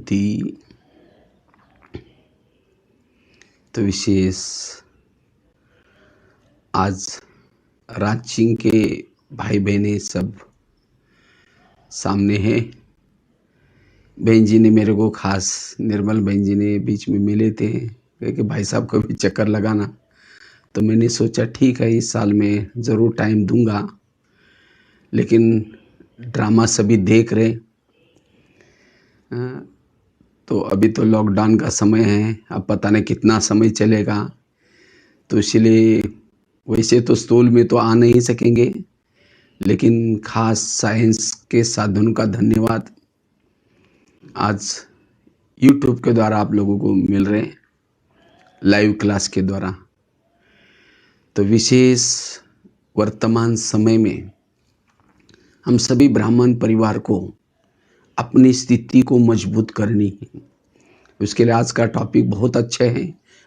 बुद्धि तो विशेष आज रांची के भाई बहने सब सामने हैं। बहन जी ने मेरे को खास निर्मल बहन जी ने बीच में मिले थे, कहे कि भाई साहब को भी चक्कर लगाना। तो मैंने सोचा ठीक है, इस साल में ज़रूर टाइम दूंगा, लेकिन ड्रामा सभी देख रहे। तो अभी तो लॉकडाउन का समय है, अब पता नहीं कितना समय चलेगा, तो इसलिए वैसे तो स्कूल में तो आ नहीं सकेंगे, लेकिन खास साइंस के साधन का धन्यवाद आज यूट्यूब के द्वारा आप लोगों को मिल रहे हैं, लाइव क्लास के द्वारा। तो विशेष वर्तमान समय में हम सभी ब्राह्मण परिवार को अपनी स्थिति को मजबूत करनी है। उसके लिए आज का टॉपिक बहुत अच्छा है,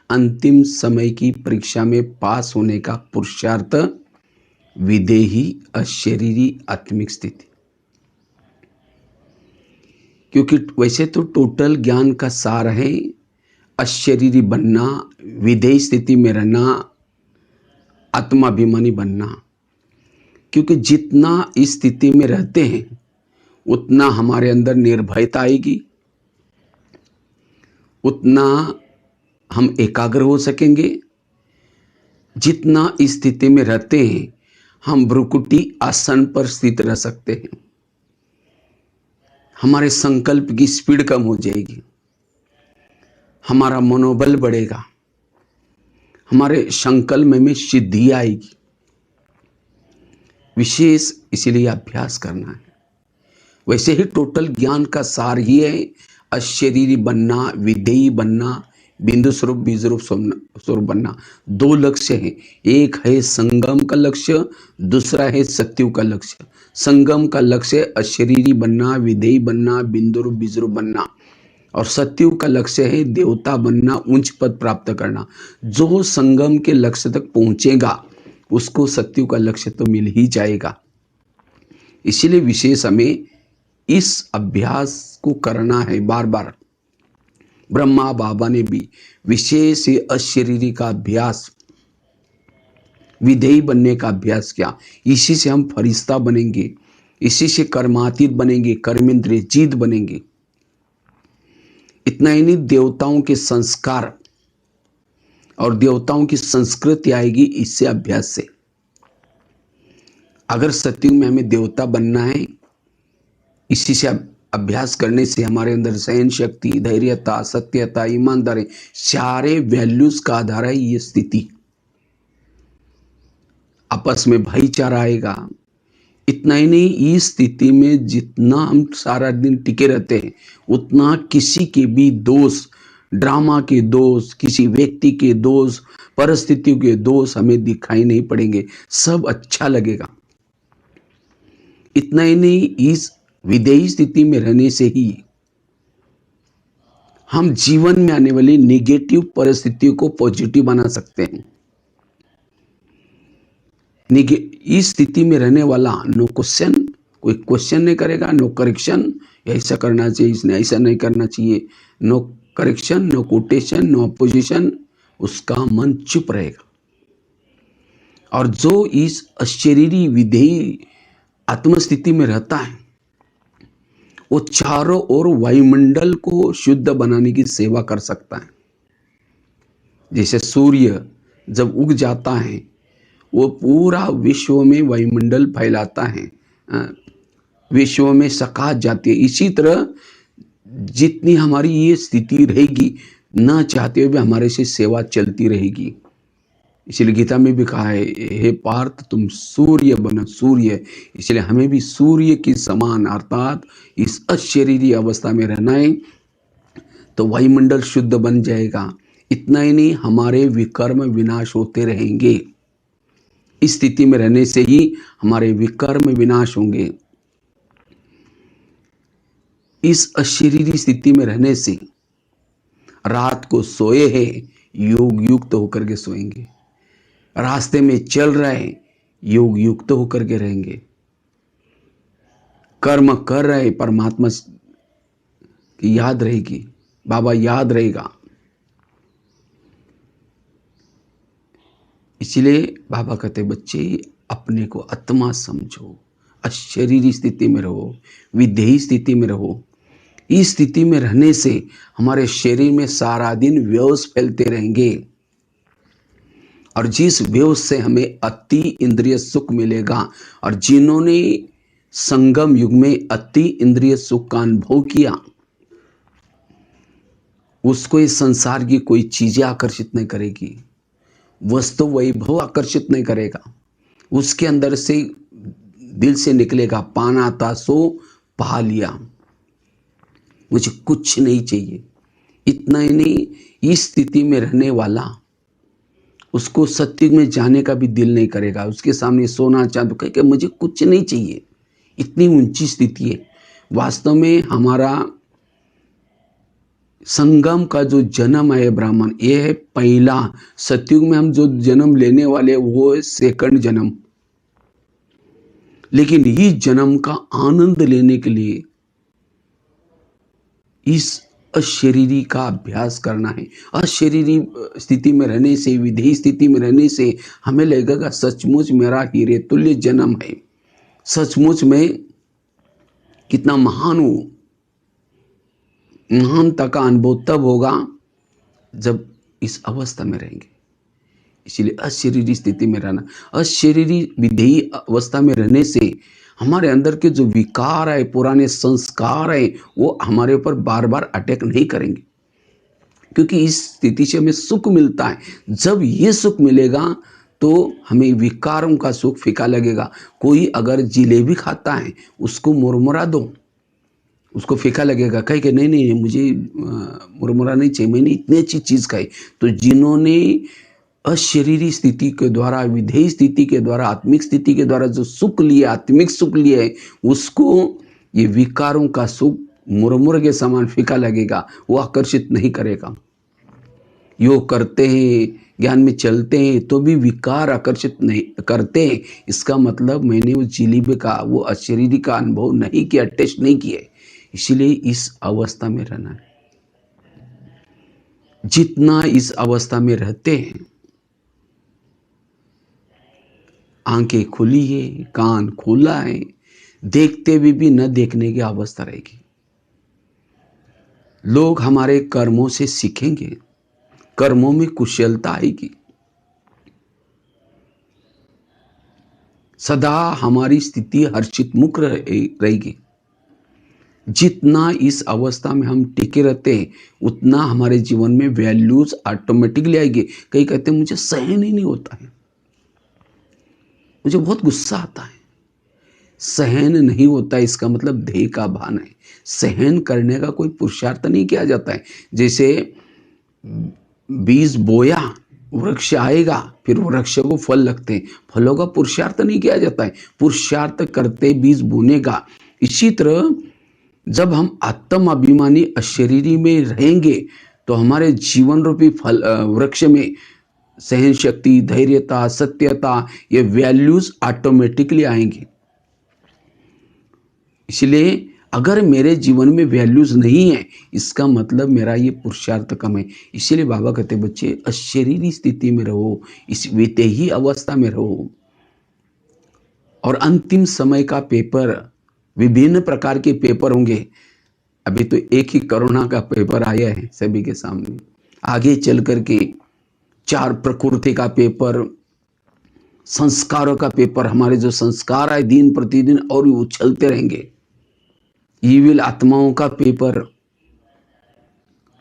अंतिम समय की परीक्षा में पास होने का पुरुषार्थ, विदेही अशरीरी आत्मिक स्थिति। क्योंकि वैसे तो टोटल ज्ञान का सार है अशरीरी बनना, विदेही स्थिति में रहना, आत्माभिमानी बनना। क्योंकि जितना इस स्थिति में रहते हैं उतना हमारे अंदर निर्भयता आएगी, उतना हम एकाग्र हो सकेंगे। जितना इस स्थिति में रहते हैं हम भ्रुकुटी आसन पर स्थित रह सकते हैं, हमारे संकल्प की स्पीड कम हो जाएगी, हमारा मनोबल बढ़ेगा, हमारे संकल्प में सिद्धि आएगी। विशेष इसीलिए अभ्यास करना है। वैसे ही टोटल ज्ञान का सार ही है अशरीरी बनना, विधेयी बनना, बिंदु स्वरूप बीज रूप स्वरूप बनना। दो लक्ष्य हैं, एक है संगम का लक्ष्य, दूसरा है सत्युग का लक्ष्य। संगम का लक्ष्य अशरीरी बनना, विधेयी बनना, बिंदु रूप बीज रूप बनना, और सत्युग का लक्ष्य है देवता बनना, उच्च पद प्राप्त करना। जो संगम के लक्ष्य तक पहुंचेगा उसको सत्युग का लक्ष्य तो मिल ही जाएगा। इसीलिए विशेष हमें इस अभ्यास को करना है बार बार। ब्रह्मा बाबा ने भी विशेष अशरीरी का अभ्यास, विधेयी बनने का अभ्यास किया। इसी से हम फरिश्ता बनेंगे, इसी से कर्मातीत बनेंगे, कर्मेंद्रिय जीत बनेंगे। इतना ही नहीं, देवताओं के संस्कार और देवताओं की संस्कृति आएगी इससे अभ्यास से। अगर सत्युग में हमें देवता बनना है, इसी से अभ्यास करने से हमारे अंदर सहन शक्ति, धैर्यता, सत्यता, ईमानदारी, सारे वैल्यूज का आधार है ये स्थिति। आपस में भाईचारा आएगा। इतना ही नहीं, इस स्थिति में जितना हम सारा दिन टिके रहते हैं उतना किसी के भी दोष, ड्रामा के दोष, किसी व्यक्ति के दोष, परिस्थितियों के दोष हमें दिखाई नहीं पड़ेंगे, सब अच्छा लगेगा। इतना ही नहीं, इस विधेयी स्थिति में रहने से ही हम जीवन में आने वाली नेगेटिव परिस्थितियों को पॉजिटिव बना सकते हैं। इस स्थिति में रहने वाला नो क्वेश्चन, कोई क्वेश्चन नहीं करेगा, नो करेक्शन, ऐसा करना चाहिए, इसने ऐसा नहीं करना चाहिए, no correction, no quotation, no opposition, उसका मन चुप रहेगा। और जो इस अशरीरी विधेयी आत्मस्थिति में रहता है वो चारों ओर वायुमंडल को शुद्ध बनाने की सेवा कर सकता है। जैसे सूर्य जब उग जाता है वो पूरा विश्व में वायुमंडल फैलाता है, विश्व में सकात जाती है। इसी तरह जितनी हमारी ये स्थिति रहेगी, ना चाहते हुए भी हमारे से सेवा चलती रहेगी। इसलिए गीता में भी कहा है, हे पार्थ तुम सूर्य बनो, सूर्य। इसलिए हमें भी सूर्य की समान अर्थात इस अशरीरी अवस्था में रहना है, तो वायुमंडल शुद्ध बन जाएगा। इतना ही नहीं, हमारे विकर्म विनाश होते रहेंगे। इस स्थिति में रहने से ही हमारे विकर्म विनाश होंगे। इस अशरीरी स्थिति में रहने से रात को सोए हैं, योग युक्त होकर के सोएंगे, रास्ते में चल रहे योग युक्त होकर के रहेंगे, कर्म कर रहे परमात्मा कि याद रहेगी, बाबा याद रहेगा। इसलिए बाबा कहते बच्चे अपने को आत्मा समझो, अशरीरी स्थिति में रहो, विधेयी स्थिति में रहो। इस स्थिति में रहने से हमारे शरीर में सारा दिन व्यवस फैलते रहेंगे और जिस व्यवस से हमें अति इंद्रिय सुख मिलेगा। और जिन्होंने संगम युग में अति इंद्रिय सुख का अनुभव किया, उसको इस संसार की कोई चीजें आकर्षित नहीं करेगी, वस्तु वैभव आकर्षित नहीं करेगा। उसके अंदर से दिल से निकलेगा, पाना था सो पा लिया, मुझे कुछ नहीं चाहिए। इतना ही नहीं, इस स्थिति में रहने वाला उसको सत्युग में जाने का भी दिल नहीं करेगा। उसके सामने सोना चांदी कह के मुझे कुछ नहीं चाहिए, इतनी ऊंची स्थिति है। वास्तव में हमारा संगम का जो जन्म है ब्राह्मण, ये है पहला। सत्युग में हम जो जन्म लेने वाले वो है सेकंड जन्म। लेकिन इस जन्म का आनंद लेने के लिए इस अशरीरी का अभ्यास करना है। अशरीरी स्थिति में रहने से, विधेयी स्थिति में रहने से हमें लगेगा सचमुच मेरा हीरे तुल्य जन्म है, सचमुच में कितना महान हूं। महानता का अनुभव तब होगा जब इस अवस्था में रहेंगे। इसलिए अशरीरी स्थिति में रहना, अशरीरी विधेयी अवस्था में रहने से हमारे अंदर के जो विकार है, पुराने संस्कार है, वो हमारे ऊपर बार बार अटैक नहीं करेंगे, क्योंकि इस स्थिति से हमें सुख मिलता है। जब ये सुख मिलेगा तो हमें विकारों का सुख फीका लगेगा। कोई अगर जिलेबी खाता है उसको मुरमुरा दो, उसको फीका लगेगा, कहे कि नहीं नहीं मुझे मुरमुरा नहीं चाहिए, मैंने इतनी अच्छी चीज़ खाई। तो जिन्होंने अशरीरी स्थिति के द्वारा, विधेयी स्थिति के द्वारा, आत्मिक स्थिति के द्वारा जो सुख लिया, आत्मिक सुख लिया है, उसको ये विकारों का सुख मुरमुर के समान फीका लगेगा, वो आकर्षित नहीं करेगा। योग करते हैं, ज्ञान में चलते हैं तो भी विकार आकर्षित नहीं करते हैं। इसका मतलब मैंने उस जिलेबी का, वो अशरीरी का अनुभव नहीं किया, टेस्ट नहीं किया। इसलिए इस अवस्था में रहना है। जितना इस अवस्था में रहते हैं, आंखें खुली है, कान खुला है, देखते हुए भी न देखने की अवस्था रहेगी। लोग हमारे कर्मों से सीखेंगे, कर्मों में कुशलता आएगी। सदा हमारी स्थिति हर्षित मुख रहेगी। जितना इस अवस्था में हम टिके रहते हैं, उतना हमारे जीवन में वैल्यूज ऑटोमेटिकली आएगी। कई कहते हैं मुझे सहन ही नहीं होता है, मुझे बहुत गुस्सा आता है। सहन नहीं होता, इसका मतलब देह का भान है। सहन करने का कोई पुरुषार्थ नहीं किया जाता है। जैसे बीज बोया, वृक्ष आएगा, फिर वृक्ष को फल लगते हैं, फलों का पुरुषार्थ नहीं किया जाता है, पुरुषार्थ करते बीज बोने का। इसी तरह जब हम आत्म अभिमानी अशरीरी में रहेंगे तो हमारे जीवन रूपी फल वृक्ष में सहन शक्ति, धैर्यता, सत्यता, ये वैल्यूज ऑटोमेटिकली आएंगे। इसलिए अगर मेरे जीवन में वैल्यूज नहीं है, इसका मतलब मेरा ये पुरुषार्थ कम है। इसलिए बाबा कहते बच्चे अशरीरी स्थिति में रहो, इस विधेयी अवस्था में रहो। और अंतिम समय का पेपर, विभिन्न प्रकार के पेपर होंगे। अभी तो एक ही कोरोना का पेपर आया है सभी के सामने, आगे चल करके 4 प्रकृति का पेपर, संस्कारों का पेपर, हमारे जो संस्कार है दिन प्रतिदिन और भी उछलते रहेंगे। ईविल आत्माओं का पेपर,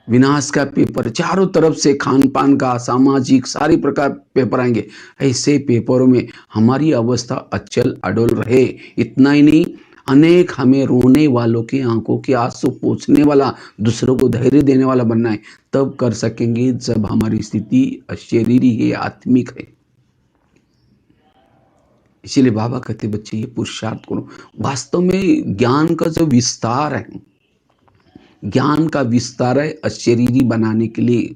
विनाश का पेपर, चारों तरफ से खान पान का, सामाजिक सारी प्रकार पेपर आएंगे। ऐसे पेपरों में हमारी अवस्था अचल अडोल रहे। इतना ही नहीं, अनेक हमें रोने वालों की आंखों के आंसू पोंछने वाला, दूसरों को धैर्य देने वाला बनना है। तब कर सकेंगे जब हमारी स्थिति अशरीरी है, आत्मिक है। इसीलिए बाबा कहते बच्चे ये पुरुषार्थ करो। वास्तव में ज्ञान का जो विस्तार है, ज्ञान का विस्तार है अशरीरी बनाने के लिए।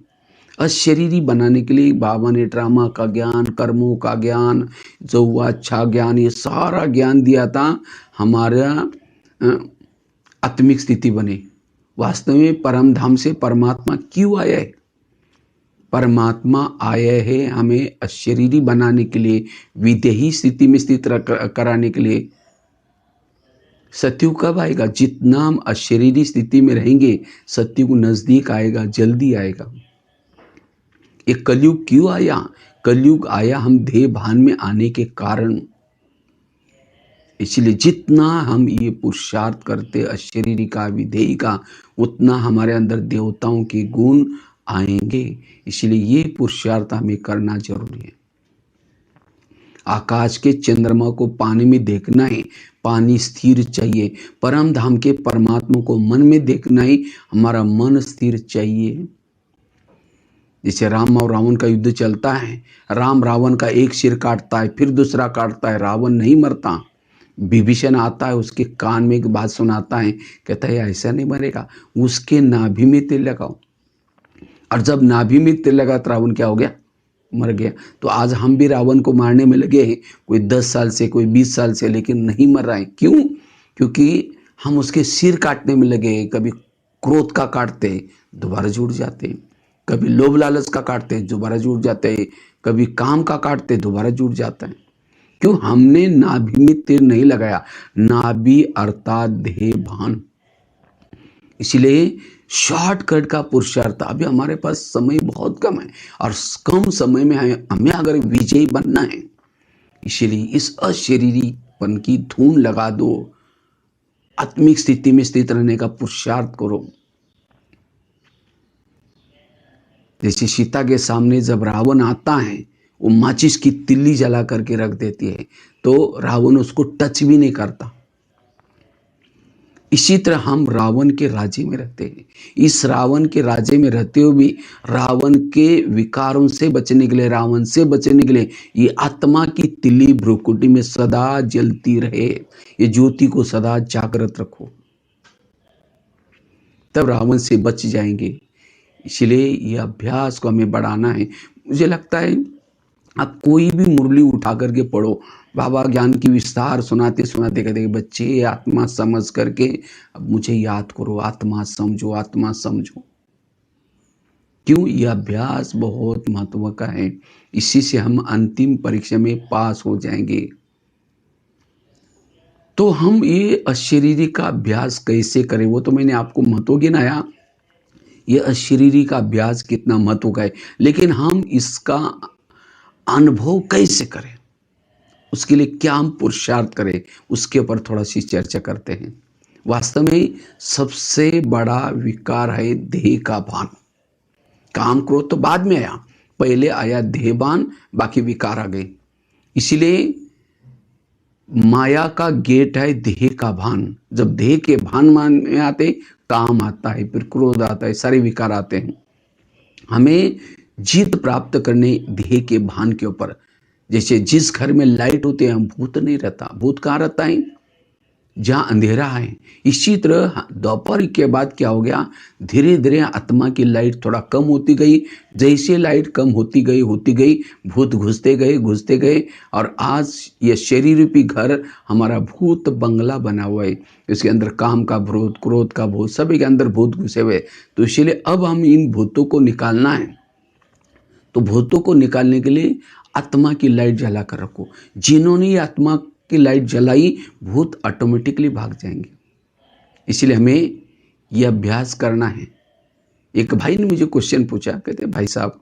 अशरीरी बनाने के लिए बाबा ने ड्रामा का ज्ञान, कर्मों का ज्ञान, जो हुआ अच्छा ज्ञान, ये सारा ज्ञान दिया था हमारा आत्मिक स्थिति बने। वास्तव में परम धाम से परमात्मा क्यों आया है? परमात्मा आया है हमें अशरीरी बनाने के लिए, विदेही स्थिति में स्थित कराने के लिए। सत्युग कब आएगा? जितना हम अशरीरी स्थिति में रहेंगे, सत्युग नजदीक आएगा, जल्दी आएगा। ये कलयुग क्यों आया? कलयुग आया हम देह भान में आने के कारण। इसलिए जितना हम ये पुरुषार्थ करते अशरीरी का, विधेयी का, उतना हमारे अंदर देवताओं के गुण आएंगे। इसलिए ये पुरुषार्थ हमें करना जरूरी है। आकाश के चंद्रमा को पानी में देखना है, पानी स्थिर चाहिए। परम धाम के परमात्मा को मन में देखना है, हमारा मन स्थिर चाहिए। जैसे राम और रावण का युद्ध चलता है, राम रावण का एक सिर काटता है, फिर दूसरा काटता है, रावण नहीं मरता। विभीषण आता है, उसके कान में एक बात सुनाता है, कहता है ऐसा नहीं मरेगा, उसके नाभि में तेल लगाओ। और जब नाभि में तेल लगा तो रावण क्या हो गया? मर गया। तो आज हम भी रावण को मारने में लगे हैं, कोई 10 साल से, कोई 20 साल से, लेकिन नहीं मर रहा है। क्यों? क्योंकि हम उसके सिर काटने में लगे हैं। कभी क्रोध का काटते हैं, दोबारा जुड़ जाते हैं। कभी लोभ लालच का काटते हैं, दोबारा जुड़ जाते हैं। कभी काम का काटते हैं, दोबारा जुड़ जाता है। क्यों? हमने नाभि में तीर नहीं लगाया। नाभि अर्थात देह भान। इसलिए शॉर्टकट का पुरुषार्थ। अभी हमारे पास समय बहुत कम है और कम समय में हमें अगर विजयी बनना है, इसलिए इस अशरीरीपन की धून लगा दो। आत्मिक स्थिति में स्थित रहने का पुरुषार्थ करो। जैसे सीता के सामने जब रावण आता है, वो माचिस की तिल्ली जला करके रख देती है, तो रावण उसको टच भी नहीं करता। इसी तरह हम रावण के राज्य में रहते हैं। इस रावण के राज्य में रहते हुए भी रावण के विकारों से बचने के लिए, रावण से बचने के लिए ये आत्मा की तिल्ली भ्रुकुटी में सदा जलती रहे। ये ज्योति को सदा जागृत रखो, तब रावण से बच जाएंगे। इसलिए ये अभ्यास को हमें बढ़ाना है। मुझे लगता है आप कोई भी मुरली उठा करके पढ़ो, बाबा ज्ञान की विस्तार सुनाते सुनाते कहते बच्चे आत्मा समझ करके अब मुझे याद करो, आत्मा समझो, आत्मा समझो। क्यों? यह अभ्यास बहुत महत्व का है। इसी से हम अंतिम परीक्षा में पास हो जाएंगे। तो हम ये अशरीरी का अभ्यास कैसे करें, वो तो मैंने आपको महत्व गिनाया। ये अशरीरी का अभ्यास कितना महत्व का है, लेकिन हम इसका अनुभव कैसे करें, उसके लिए क्या हम पुरुषार्थ करें, उसके ऊपर थोड़ा सी चर्चा करते हैं। वास्तव में सबसे बड़ा विकार है देह का भान। काम क्रोध तो बाद में आया, पहले आया देह भान, बाकी विकार आ गए। इसलिए माया का गेट है देह का भान। जब देह के भान मान में आते, काम आता है, फिर क्रोध आता है, सारे विकार आते हैं। हमें जीत प्राप्त करने देह के भान के ऊपर। जैसे जिस घर में लाइट होती है, भूत नहीं रहता। भूत कहाँ रहता है? जहाँ अंधेरा है। इसी तरह दोपहर के बाद क्या हो गया, धीरे धीरे आत्मा की लाइट थोड़ा कम होती गई। जैसे लाइट कम होती गई भूत घुसते गए और आज ये शरीर रूपी घर हमारा भूत बंगला बना हुआ है। इसके अंदर काम का भूत, क्रोध का भूत, सभी के अंदर भूत घुसे हुए। तो इसीलिए अब हम इन भूतों को निकालना है। तो भूतों को निकालने के लिए आत्मा की लाइट जला कर रखो। जिन्होंने ये आत्मा की लाइट जलाई, भूत ऑटोमेटिकली भाग जाएंगे। इसलिए हमें यह अभ्यास करना है। एक भाई ने मुझे क्वेश्चन पूछा, कहते भाई साहब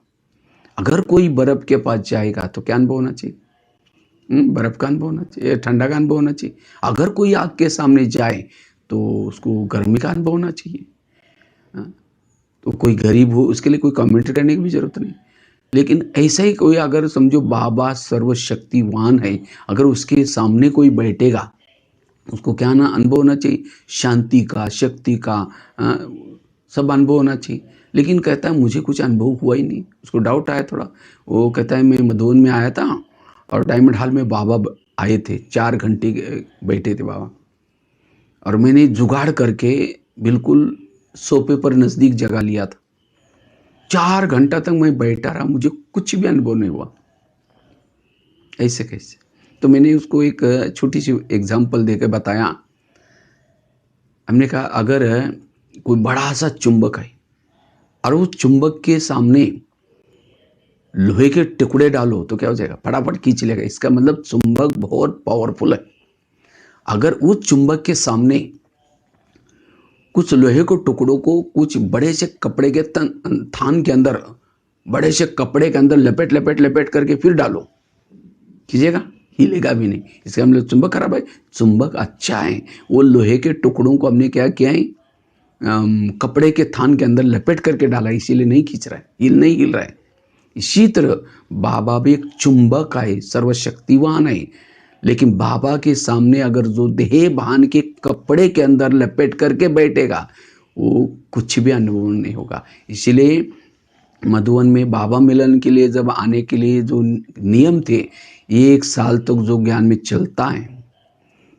अगर कोई बर्फ के पास जाएगा तो क्या अनुभव होना चाहिए? बर्फ का अनुभव होना चाहिए, ठंडा का अनुभव होना चाहिए। अगर कोई आग के सामने जाए तो उसको गर्मी का अनुभव होना चाहिए। तो कोई गरीब हो, उसके लिए कोई कमेंट करने की भी जरूरत नहीं। लेकिन ऐसा ही कोई अगर समझो बाबा सर्वशक्तिवान है, अगर उसके सामने कोई बैठेगा, उसको क्या ना अनुभव होना चाहिए? शांति का, शक्ति का, सब अनुभव होना चाहिए। लेकिन कहता है मुझे कुछ अनुभव हुआ ही नहीं। उसको डाउट आया थोड़ा। वो कहता है मैं मधुबन में आया था और डायमंड हॉल में बाबा आए थे, 4 घंटे बैठे थे बाबा, और मैंने जुगाड़ करके बिल्कुल सोफे पर नज़दीक जगह लिया था। 4 घंटा तक मैं बैठा रहा, मुझे कुछ भी अनुभव नहीं हुआ। ऐसे कैसे? तो मैंने उसको एक छोटी सी एग्जाम्पल देकर बताया। हमने कहा अगर कोई बड़ा सा चुंबक है और उस चुंबक के सामने लोहे के टुकड़े डालो तो क्या हो जाएगा, फटाफट खींच लेगा। इसका मतलब चुंबक बहुत पावरफुल है। अगर उस चुंबक के सामने कुछ लोहे को टुकड़ों को कुछ बड़े से कपड़े के थान के अंदर, बड़े से कपड़े के अंदर लपेट लपेट लपेट करके फिर डालो, कीजिएगा, हिलेगा भी नहीं। इसका मतलब चुंबक खराब है। चुंबक अच्छा है। वो लोहे के टुकड़ों को हमने क्या किया है, कपड़े के थान के अंदर लपेट करके डाला, इसीलिए नहीं खींच रहा है, नहीं हिल रहा है। इसी तरह बाबा भी एक चुंबक है, सर्वशक्तिवान है, लेकिन बाबा के सामने अगर जो देह भान के कपड़े के अंदर लपेट करके बैठेगा वो कुछ भी अनुभव नहीं होगा। इसीलिए मधुवन में बाबा मिलन के लिए जब आने के लिए जो नियम थे, 1 साल तक जो ज्ञान में चलता है,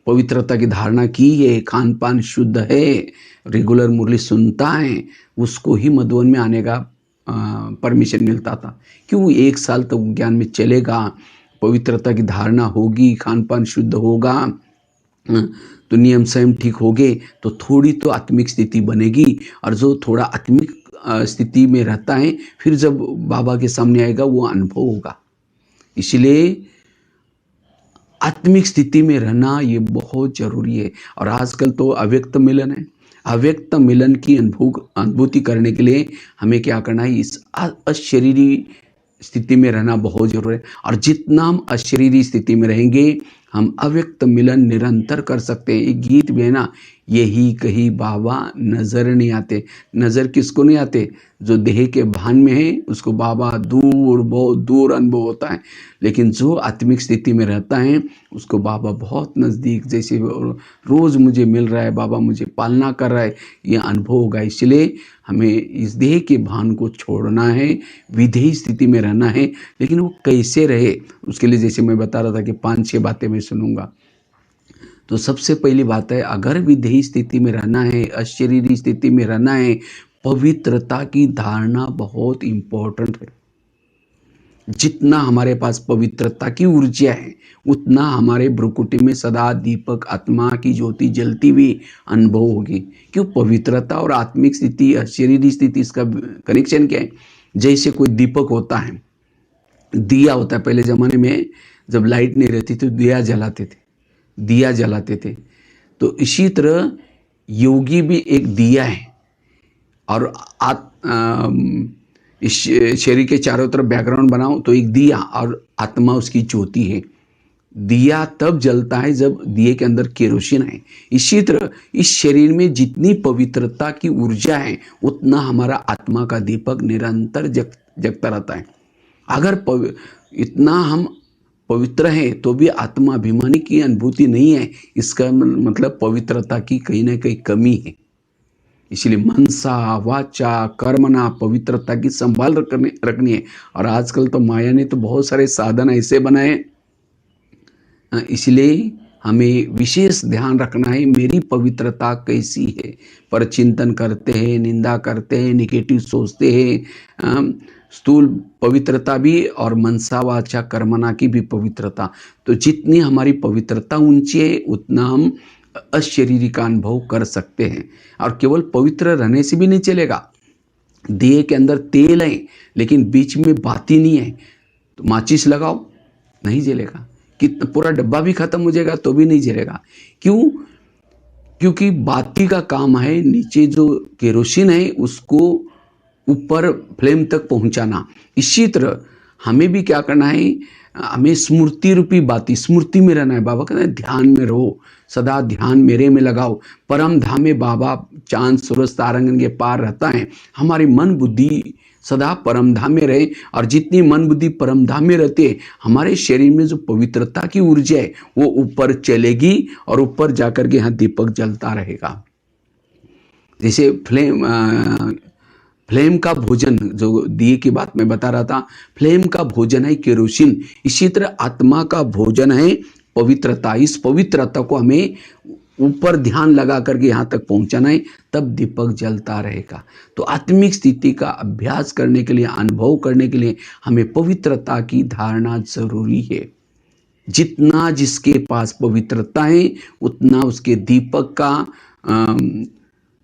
पवित्रता की धारणा की है, खान पान शुद्ध है, रेगुलर मुरली सुनता है, उसको ही मधुवन में आने का परमिशन मिलता था। क्यों? 1 साल तक ज्ञान में चलेगा, पवित्रता की धारणा होगी, खान पान शुद्ध होगा, तो नियम संयम ठीक हो गए तो थोड़ी तो आत्मिक स्थिति बनेगी। और जो थोड़ा आत्मिक स्थिति में रहता है फिर जब बाबा के सामने आएगा वो अनुभव होगा। इसलिए आत्मिक स्थिति में रहना ये बहुत जरूरी है। और आजकल तो अव्यक्त मिलन है। अव्यक्त मिलन की अनुभूति करने के लिए हमें क्या करना है, इस अशरीरी स्थिति में रहना बहुत जरूरी है। और जितना हम अशरीरी स्थिति में रहेंगे हम अव्यक्त मिलन निरंतर कर सकते हैं। एक गीत भी है ना, यही कहीं बाबा नजर नहीं आते। नजर किसको नहीं आते? जो देह के भान में है उसको बाबा दूर, बहुत दूर अनुभव होता है, लेकिन जो आत्मिक स्थिति में रहता है उसको बाबा बहुत नज़दीक, जैसे रोज़ मुझे मिल रहा है, बाबा मुझे पालना कर रहा है, ये अनुभव होगा। इसलिए हमें इस देह के भान को छोड़ना है, विधेय स्थिति में रहना है। लेकिन वो कैसे रहे उसके लिए जैसे मैं बता रहा था कि 5-6 बातें मैं सुनूंगा। तो सबसे पहली बात है, अगर विधेय स्थिति में रहना है, अशरीरी स्थिति में रहना है, पवित्रता की धारणा बहुत इंपॉर्टेंट है। जितना हमारे पास पवित्रता की ऊर्जा है उतना हमारे भ्रुकुटी में सदा दीपक आत्मा की ज्योति जलती हुई अनुभव होगी। क्यों? पवित्रता और आत्मिक स्थिति, अशरीरी स्थिति, इसका कनेक्शन क्या है? जैसे कोई दीपक होता है, दिया होता है। पहले ज़माने में जब लाइट नहीं रहती थी तो दिया जलाते थे। तो इसी तरह योगी भी एक दिया है और इस शरीर के चारों तरफ बैकग्राउंड बनाओ तो एक दिया और आत्मा उसकी ज्योति है। दिया तब जलता है जब दिए के अंदर केरोसिन है। इसी तरह इस शरीर में जितनी पवित्रता की ऊर्जा है उतना हमारा आत्मा का दीपक निरंतर जगता रहता है। अगर इतना हम पवित्र हैं तो भी आत्मा अभिमानी की अनुभूति नहीं है, इसका मतलब पवित्रता की कहीं ना कहीं कमी है। इसलिए मनसा वाचा कर्मना पवित्रता की संभाल रखनी है। और आजकल तो माया ने तो बहुत सारे साधन ऐसे बनाए, इसलिए हमें विशेष ध्यान रखना है मेरी पवित्रता कैसी है। पर चिंतन करते हैं, निंदा करते हैं, निगेटिव सोचते हैं, स्थूल पवित्रता भी और मनसा वाचा कर्मना की भी पवित्रता। तो जितनी हमारी पवित्रता ऊंची है उतना हम अशरीरी का अनुभव कर सकते हैं। और केवल पवित्र रहने से भी नहीं चलेगा। दिए के अंदर तेल है लेकिन बीच में बाती नहीं है तो माचिस लगाओ, नहीं जलेगा। कि पूरा डब्बा भी खत्म हो जाएगा तो भी नहीं जलेगा। क्यों? क्योंकि बाती का काम है नीचे जो केरोसिन है उसको ऊपर फ्लेम तक पहुंचाना। इसी तरह हमें भी क्या करना है, हमें स्मृति रूपी बाती, स्मृति में रहना है। बाबा कहते हैं ध्यान में रहो, सदा ध्यान मेरे में लगाओ। परम धाम में बाबा चांद सूरज तारंगन के पार रहता है। हमारी मन बुद्धि सदा परम धाम में रहे और जितनी मन बुद्धि परम धाम में रहती है हमारे शरीर में जो पवित्रता की ऊर्जा है वो ऊपर चलेगी और ऊपर जाकर के यहाँ दीपक जलता रहेगा। जैसे फ्लेम का भोजन, जो दिए की बात मैं बता रहा था, फ्लेम का भोजन है केरोसिन। इसी तरह आत्मा का भोजन है पवित्रता। इस पवित्रता को हमें ऊपर ध्यान लगा करके यहाँ तक पहुँचाना है, तब दीपक जलता रहेगा। तो आत्मिक स्थिति का अभ्यास करने के लिए, अनुभव करने के लिए हमें पवित्रता की धारणा जरूरी है। जितना जिसके पास पवित्रता है उतना उसके दीपक का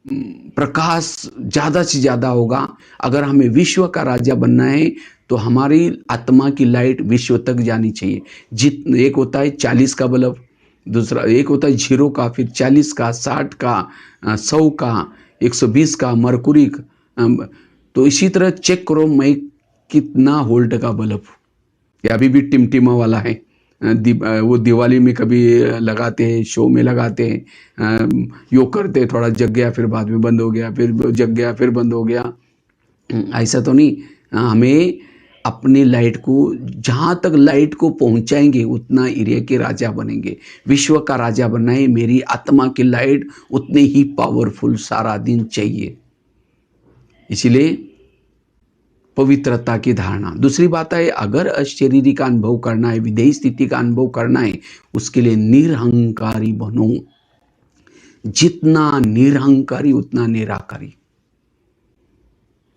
प्रकाश ज़्यादा से ज़्यादा होगा। अगर हमें विश्व का राजा बनना है तो हमारी आत्मा की लाइट विश्व तक जानी चाहिए। एक होता है 40 का बल्ब, दूसरा एक होता है 0 का, फिर 40 का, 60 का, 100 का, 120 का, मरकुरी का। तो इसी तरह चेक करो मैं कितना वोल्ट का बल्ब, ये अभी भी टिमटिमा वाला है। वो दिवाली में कभी लगाते हैं, शो में लगाते हैं, यो करते थोड़ा जग गया फिर बाद में बंद हो गया, फिर जग गया फिर बंद हो गया। ऐसा तो नहीं। हमें अपनी लाइट को, जहाँ तक लाइट को पहुँचाएंगे उतना एरिया के राजा बनेंगे। विश्व का राजा बनना है, मेरी आत्मा की लाइट उतनी ही पावरफुल सारा दिन चाहिए। इसीलिए पवित्रता की धारणा। दूसरी बात है, अगर अशरीरी का अनुभव करना है, विधेयी स्थिति का अनुभव करना है, उसके लिए निरहंकारी बनो। जितना निरहंकारी उतना निराकारी।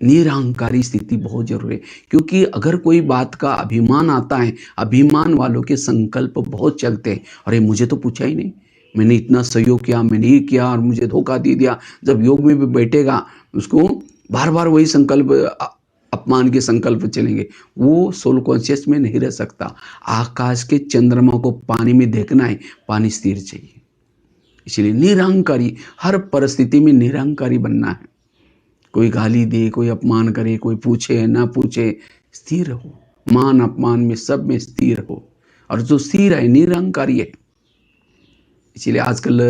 निरहंकारी स्थिति बहुत जरूरी है, क्योंकि अगर कोई बात का अभिमान आता है, अभिमान वालों के संकल्प बहुत चलते हैं। अरे मुझे तो पूछा ही नहीं, मैंने इतना सहयोग किया, मैंने ये किया और मुझे धोखा दे दिया। जब योग में भी बैठेगा उसको बार बार वही संकल्प, अपमान के संकल्प चलेंगे। वो सोल कॉन्शियस में नहीं रह सकता। आकाश के चंद्रमा को पानी में देखना है, पानी स्थिर चाहिए। इसलिए निरहंकारी, हर परिस्थिति में निरहंकारी बनना है। कोई गाली दे, कोई अपमान करे, कोई पूछे ना पूछे, स्थिर हो। मान अपमान में सब में स्थिर हो, और जो स्थिर है निरहंकारी है। इसीलिए आजकल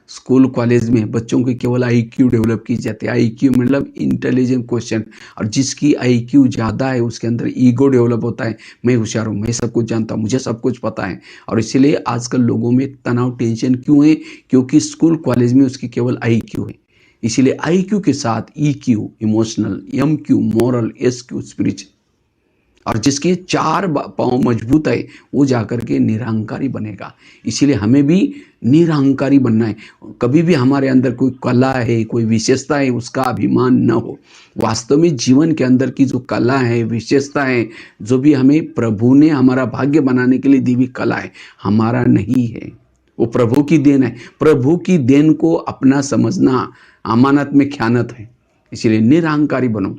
स्कूल कॉलेज में बच्चों की केवल आईक्यू डेवलप की जाती है। आईक्यू मतलब इंटेलिजेंट क्वेश्चन, और जिसकी आईक्यू ज़्यादा है उसके अंदर ईगो डेवलप होता है। मैं होशियार हूँ, मैं सब कुछ जानता हूँ, मुझे सब कुछ पता है। और इसीलिए आजकल लोगों में तनाव, टेंशन क्यों है? क्योंकि स्कूल कॉलेज में उसकी केवल आईक्यू है। इसीलिए आईक्यू के साथ EQ emotional, MQ moral, SQ spiritual, और जिसके 4 पाँव मजबूत है वो जाकर के निरहंकारी बनेगा। इसीलिए हमें भी निरहंकारी बनना है। कभी भी हमारे अंदर कोई कला है, कोई विशेषता है, उसका अभिमान न हो। वास्तव में जीवन के अंदर की जो कला है, विशेषता है, जो भी हमें प्रभु ने हमारा भाग्य बनाने के लिए दी हुई कला है, हमारा नहीं है, वो प्रभु की देन है। प्रभु की देन को अपना समझना अमानत में ख्यानत है। इसीलिए निरहंकारी बनो।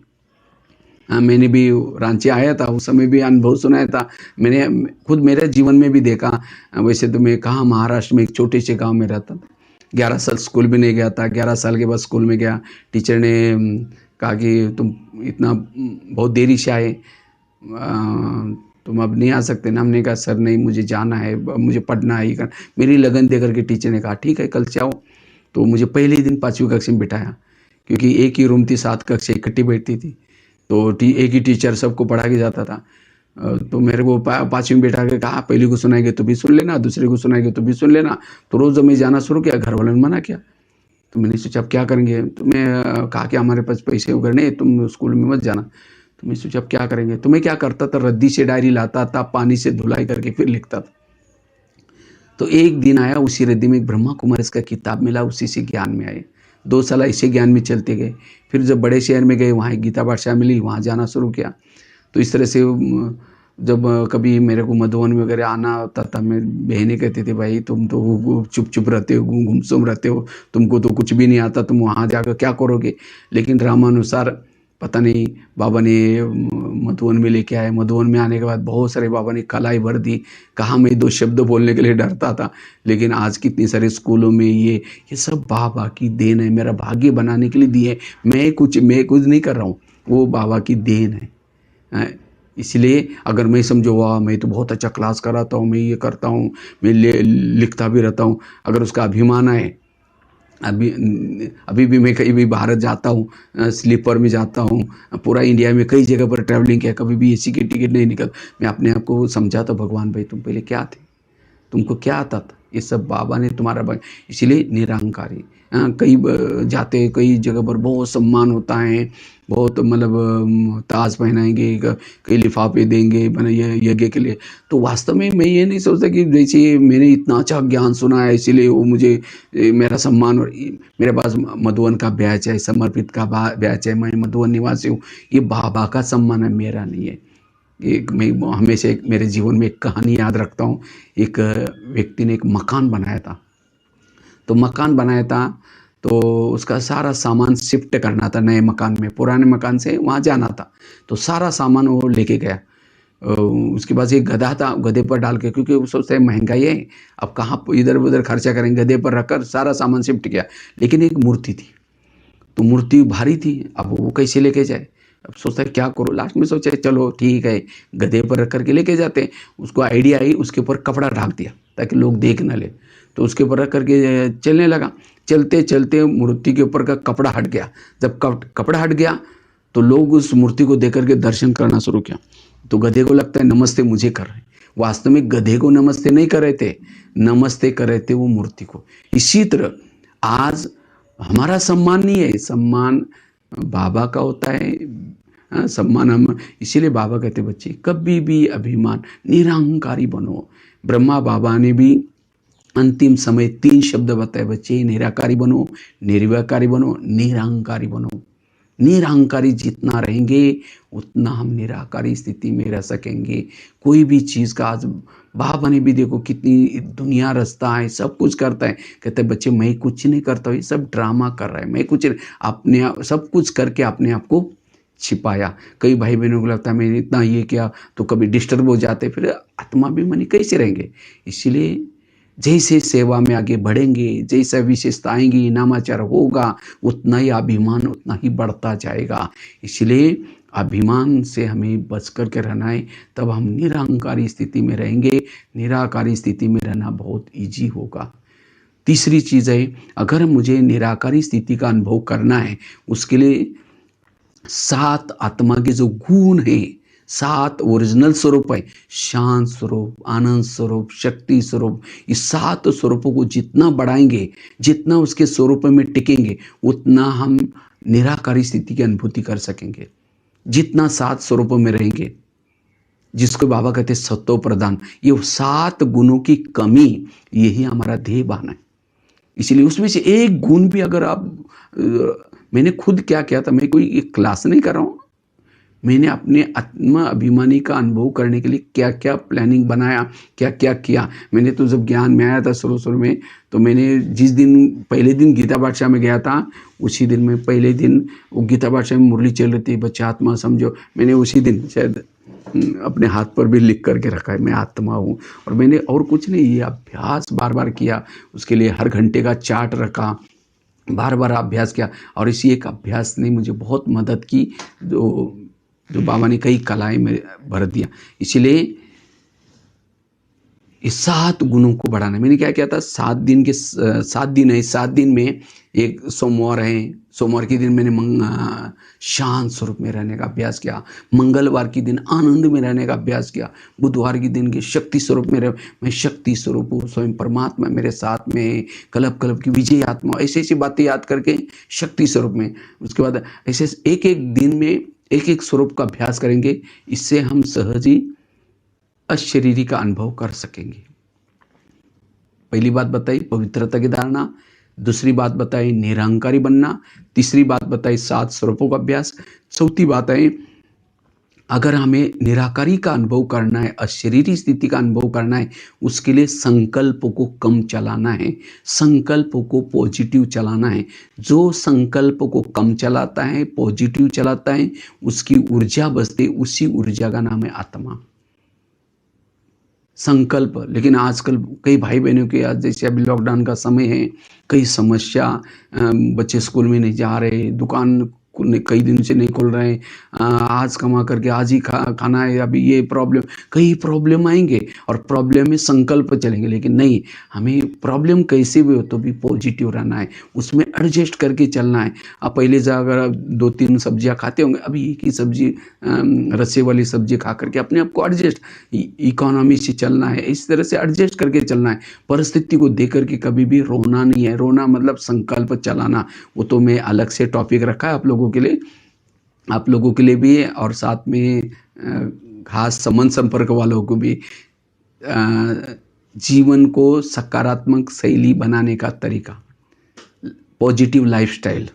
मैंने भी रांची आया था, उस समय भी अनुभव सुनाया था। मैंने खुद मेरे जीवन में भी देखा। वैसे तो मैं कहाँ, महाराष्ट्र में एक छोटे से गांव में रहता था। 11 साल स्कूल भी नहीं गया था। 11 साल के बाद स्कूल में गया। टीचर ने कहा कि तुम इतना बहुत देरी से आए, तुम अब नहीं आ सकते ना। हमने कहा सर नहीं, मुझे जाना है, मुझे पढ़ना है। मेरी लगन दे करके टीचर ने कहा ठीक है कल से आओ। तो मुझे पहले ही दिन 5वीं कक्षा में बिठाया, क्योंकि एक ही रूम थी, 7 कक्षा इकट्ठी बैठती थी। तो एक ही टीचर सबको पढ़ा के जाता था। तो मेरे को 5वीं में बैठा के कहा पहली को सुनाएंगे तो भी सुन लेना, दूसरे को सुनाएंगे तो भी सुन लेना। तो रोज़ जब मैं जाना शुरू किया, घर वालों ने मना किया। तो मैंने सोचा अब क्या करेंगे। तो मैं कहा कि हमारे पास पैसे वगैरह नहीं, तुम स्कूल में मत जाना। तो मैं सोचा अब क्या करेंगे। तो मैं क्या करता था, रद्दी से डायरी लाता था, पानी से धुलाई करके फिर लिखता था। तो एक दिन आया, उसी रद्दी में एक ब्रह्मा कुमारी का किताब मिला, उसी से ज्ञान में आए। 2 साल ऐसे ज्ञान में चलते गए। फिर जब बड़े शहर में गए, वहाँ एक गीता पाठशाला मिली, वहाँ जाना शुरू किया। तो इस तरह से जब कभी मेरे को मधुबन में वगैरह आना होता था, मैं बहनें कहती थी भाई तुम तो चुप चुप रहते हो, गुमसुम रहते हो, तुमको तो कुछ भी नहीं आता, तुम वहाँ जाकर क्या करोगे। लेकिन रामानुसार पता नहीं बाबा ने मधुबन में लेके आए। मधुबन में आने के बाद बहुत सारे बाबा ने कलाई भर दी। कहाँ मैं 2 शब्द बोलने के लिए डरता था, लेकिन आज कितने सारे स्कूलों में ये सब बाबा की देन है, मेरा भाग्य बनाने के लिए दी है। मैं कुछ नहीं कर रहा हूँ, वो बाबा की देन है। इसलिए अगर मैं समझो वाह मैं तो बहुत अच्छा क्लास कराता हूँ, मैं ये करता हूँ, मैं लिखता भी रहता हूँ, अगर उसका अभिमान है, अभी भी मैं कहीं भी भारत जाता हूँ, स्लीपर में जाता हूँ, पूरा इंडिया में कई जगह पर ट्रैवलिंग किया, कभी भी एसी की टिकट नहीं निकल। मैं अपने आप को समझाता भगवान भाई तुम पहले क्या थे, तुमको क्या आता था, ये सब बाबा ने तुम्हारा भाई। इसीलिए निरहंकारी। कई जाते कई जगह पर बहुत सम्मान होता है, बहुत मतलब ताज पहनाएंगे, कई लिफाफे देंगे यज्ञ के लिए। तो वास्तव में मैं ये नहीं सोचता कि जैसे मैंने इतना अच्छा ज्ञान सुना है इसीलिए वो मुझे मेरा सम्मान। और मेरे पास मधुबन का बैच है, समर्पित का बैच है, मैं मधुबन निवासी हूँ। ये बाबा का सम्मान है, मेरा नहीं है। मैं हमेशा मेरे जीवन में एक कहानी याद रखता हूँ। एक व्यक्ति ने एक मकान बनाया था। तो मकान बनाया था तो उसका सारा सामान शिफ्ट करना था नए मकान में, पुराने मकान से वहाँ जाना था, तो सारा सामान वो लेके गया। उसके पास एक गधा था, गधे पर डाल के, क्योंकि वो सोचते हैं महंगाई है, अब कहाँ इधर उधर खर्चा करेंगे, गधे पर रखकर सारा सामान शिफ्ट किया। लेकिन एक मूर्ति थी, तो मूर्ति भारी थी, अब वो कैसे लेके जाए, अब सोचता है क्या करो। लास्ट में सोचा चलो ठीक है, गधे पर रख करके लेके जाते हैं। उसको आइडिया आई, उसके ऊपर कपड़ा ढाक दिया ताकि लोग देख न ले, तो उसके ऊपर रख करके चलने लगा। चलते चलते मूर्ति के ऊपर का कपड़ा हट गया। जब कपड़ा हट गया तो लोग उस मूर्ति को देख करके दर्शन करना शुरू किया। तो गधे को लगता है नमस्ते मुझे कर रहे, वास्तव में गधे को नमस्ते नहीं कर रहे थे, नमस्ते कर रहे थे वो मूर्ति को। इसी तरह आज हमारा सम्मान नहीं है, सम्मान बाबा का होता है। सम्मान हम, इसीलिए बाबा कहते बच्चे कभी भी अभिमान, निरहंकारी बनो। ब्रह्मा बाबा ने भी अंतिम समय 3 शब्द बताए बच्चे, निराकारी बनो, निर्विकारी बनो, निरहंकारी बनो। निरहंकारी जितना रहेंगे उतना हम निराकारी स्थिति में रह सकेंगे। कोई भी चीज़ का, आज बाबा ने भी देखो कितनी दुनिया रचता है, सब कुछ करता है, कहते बच्चे मैं कुछ नहीं करता हूँ, ये सब ड्रामा कर रहा है, मैं कुछ अपने आप सब कुछ करके अपने आप को छिपाया। कई भाई बहनों को लगता है मैंने इतना ये किया, तो कभी डिस्टर्ब हो जाते, फिर आत्मा भी मनी कैसे रहेंगे। इसीलिए जैसे सेवा में आगे बढ़ेंगे, जैसा विशेषता आएंगी, नामाचार होगा, उतना ही अभिमान उतना ही बढ़ता जाएगा। इसलिए अभिमान से हमें बच करके रहना है, तब हम निरहंकारी स्थिति में रहेंगे। निराकारी स्थिति में रहना बहुत इजी होगा। तीसरी चीज़ है, अगर मुझे निराकारी स्थिति का अनुभव करना है, उसके लिए 7 आत्मा के जो गुण हैं, 7 ओरिजिनल स्वरूप है, शांत स्वरूप, आनंद स्वरूप, शक्ति स्वरूप, इस 7 स्वरूपों को जितना बढ़ाएंगे, जितना उसके स्वरूप में टिकेंगे, उतना हम निराकारी स्थिति की अनुभूति कर सकेंगे। जितना 7 स्वरूपों में रहेंगे, जिसको बाबा कहते हैं सत्व प्रदान, ये 7 गुणों की कमी, यही हमारा ध्येय बना है। इसलिए उसमें से एक गुण भी अगर आप, मैंने खुद क्या किया था, मैं कोई एक क्लास नहीं कर रहा हूँ, मैंने अपने आत्मा अभिमानी का अनुभव करने के लिए क्या क्या प्लानिंग बनाया, क्या क्या किया। मैंने तो जब ज्ञान में आया था शुरू में, तो मैंने जिस दिन पहले दिन गीता पाठशाला में गया था, उसी दिन में पहले दिन वो गीता पाठशाला में मुरली चल रही थी, बच्चा आत्मा समझो, मैंने उसी दिन शायद अपने हाथ पर भी लिख करके रखा है मैं आत्मा हूँ। और मैंने और कुछ नहीं, ये अभ्यास बार बार किया, उसके लिए हर घंटे का चार्ट रखा, बार बार अभ्यास किया, और इसी एक अभ्यास ने मुझे बहुत मदद की, जो बाबा ने कई कलाएं में भर दिया। इसलिए इस 7 गुणों को बढ़ाना, मैंने क्या किया था, 7 दिन के 7 दिन है, 7 दिन में एक सोमवार है, सोमवार के दिन मैंने शांत स्वरूप में रहने का अभ्यास किया, मंगलवार के दिन आनंद में रहने का अभ्यास किया, बुधवार के दिन के शक्ति स्वरूप में मैं शक्ति स्वरूप हूँ, स्वयं परमात्मा मेरे साथ में, कल्प कल्प की विजय आत्मा, ऐसी ऐसी बातें याद करके शक्ति स्वरूप में। उसके बाद ऐसे एक एक दिन में एक एक स्वरूप का अभ्यास करेंगे, इससे हम सहज ही अशरीरी का अनुभव कर सकेंगे। पहली बात बताई पवित्रता की धारणा, दूसरी बात बताई निरहंकारी बनना, तीसरी बात बताई 7 स्वरूपों का अभ्यास, चौथी बात है अगर हमें निराकारी का अनुभव करना है, अशरीरी स्थिति का अनुभव करना है, उसके लिए संकल्प को कम चलाना है, संकल्प को पॉजिटिव चलाना है। जो संकल्प को कम चलाता है, पॉजिटिव चलाता है, उसकी ऊर्जा बचती, उसी ऊर्जा का नाम है आत्मा। संकल्प, लेकिन आजकल कई भाई बहनों के, आज जैसे अभी लॉकडाउन का समय है, कई समस्या, बच्चे स्कूल में नहीं जा रहे, दुकान कई दिन से नहीं खुल रहे, आज कमा करके आज ही खाना है, अभी ये प्रॉब्लम, कई प्रॉब्लम आएंगे और प्रॉब्लम में संकल्प चलेंगे। लेकिन नहीं, हमें प्रॉब्लम कैसे भी हो तो भी पॉजिटिव रहना है, उसमें एडजस्ट करके चलना है। आप पहले से अगर 2-3 सब्जियां खाते होंगे, अभी एक ही सब्जी, रस्से वाली सब्जी खा करके अपने आप को एडजस्ट, इकोनॉमी से चलना है, इस तरह से एडजस्ट करके चलना है। परिस्थिति को देख करके कभी भी रोना नहीं है, रोना मतलब संकल्प चलाना, वो तो मैं अलग से टॉपिक रखा है आप लोगों के लिए, आप लोगों के लिए भी है, और साथ में खास संबंध संपर्क वालों को भी। जीवन को सकारात्मक शैली बनाने का तरीका, पॉजिटिव लाइफस्टाइल,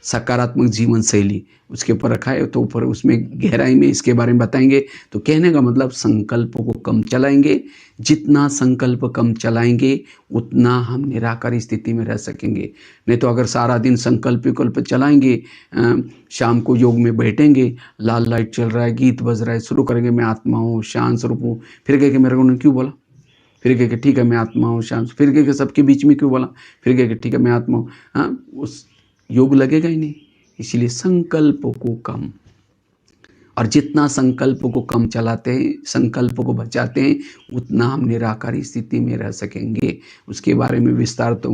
सकारात्मक जीवन शैली उसके ऊपर रखा है, तो ऊपर उसमें गहराई में इसके बारे में बताएंगे। तो कहने का मतलब संकल्पों को कम चलाएंगे, जितना संकल्प कम चलाएंगे उतना हम निराकारी स्थिति में रह सकेंगे। नहीं तो अगर सारा दिन संकल्प विकल्प चलाएंगे, शाम को योग में बैठेंगे, लाल लाइट चल रहा है, गीत बज रहा है, शुरू करेंगे मैं आत्मा हूँ, शांत स्वरूप हूँ, फिर कहेंगे मेरे को उन्होंने क्यों बोला, फिर कह के ठीक है मैं आत्मा हूँ शांत, फिर कह के सबके बीच में क्यों बोला, फिर कह के ठीक है मैं आत्मा हूँ। हाँ, उस योग लगेगा ही नहीं। इसीलिए संकल्पों को कम, और जितना संकल्पों को कम चलाते हैं, संकल्पों को बचाते हैं, उतना हम निराकारी स्थिति में रह सकेंगे। उसके बारे में विस्तार तो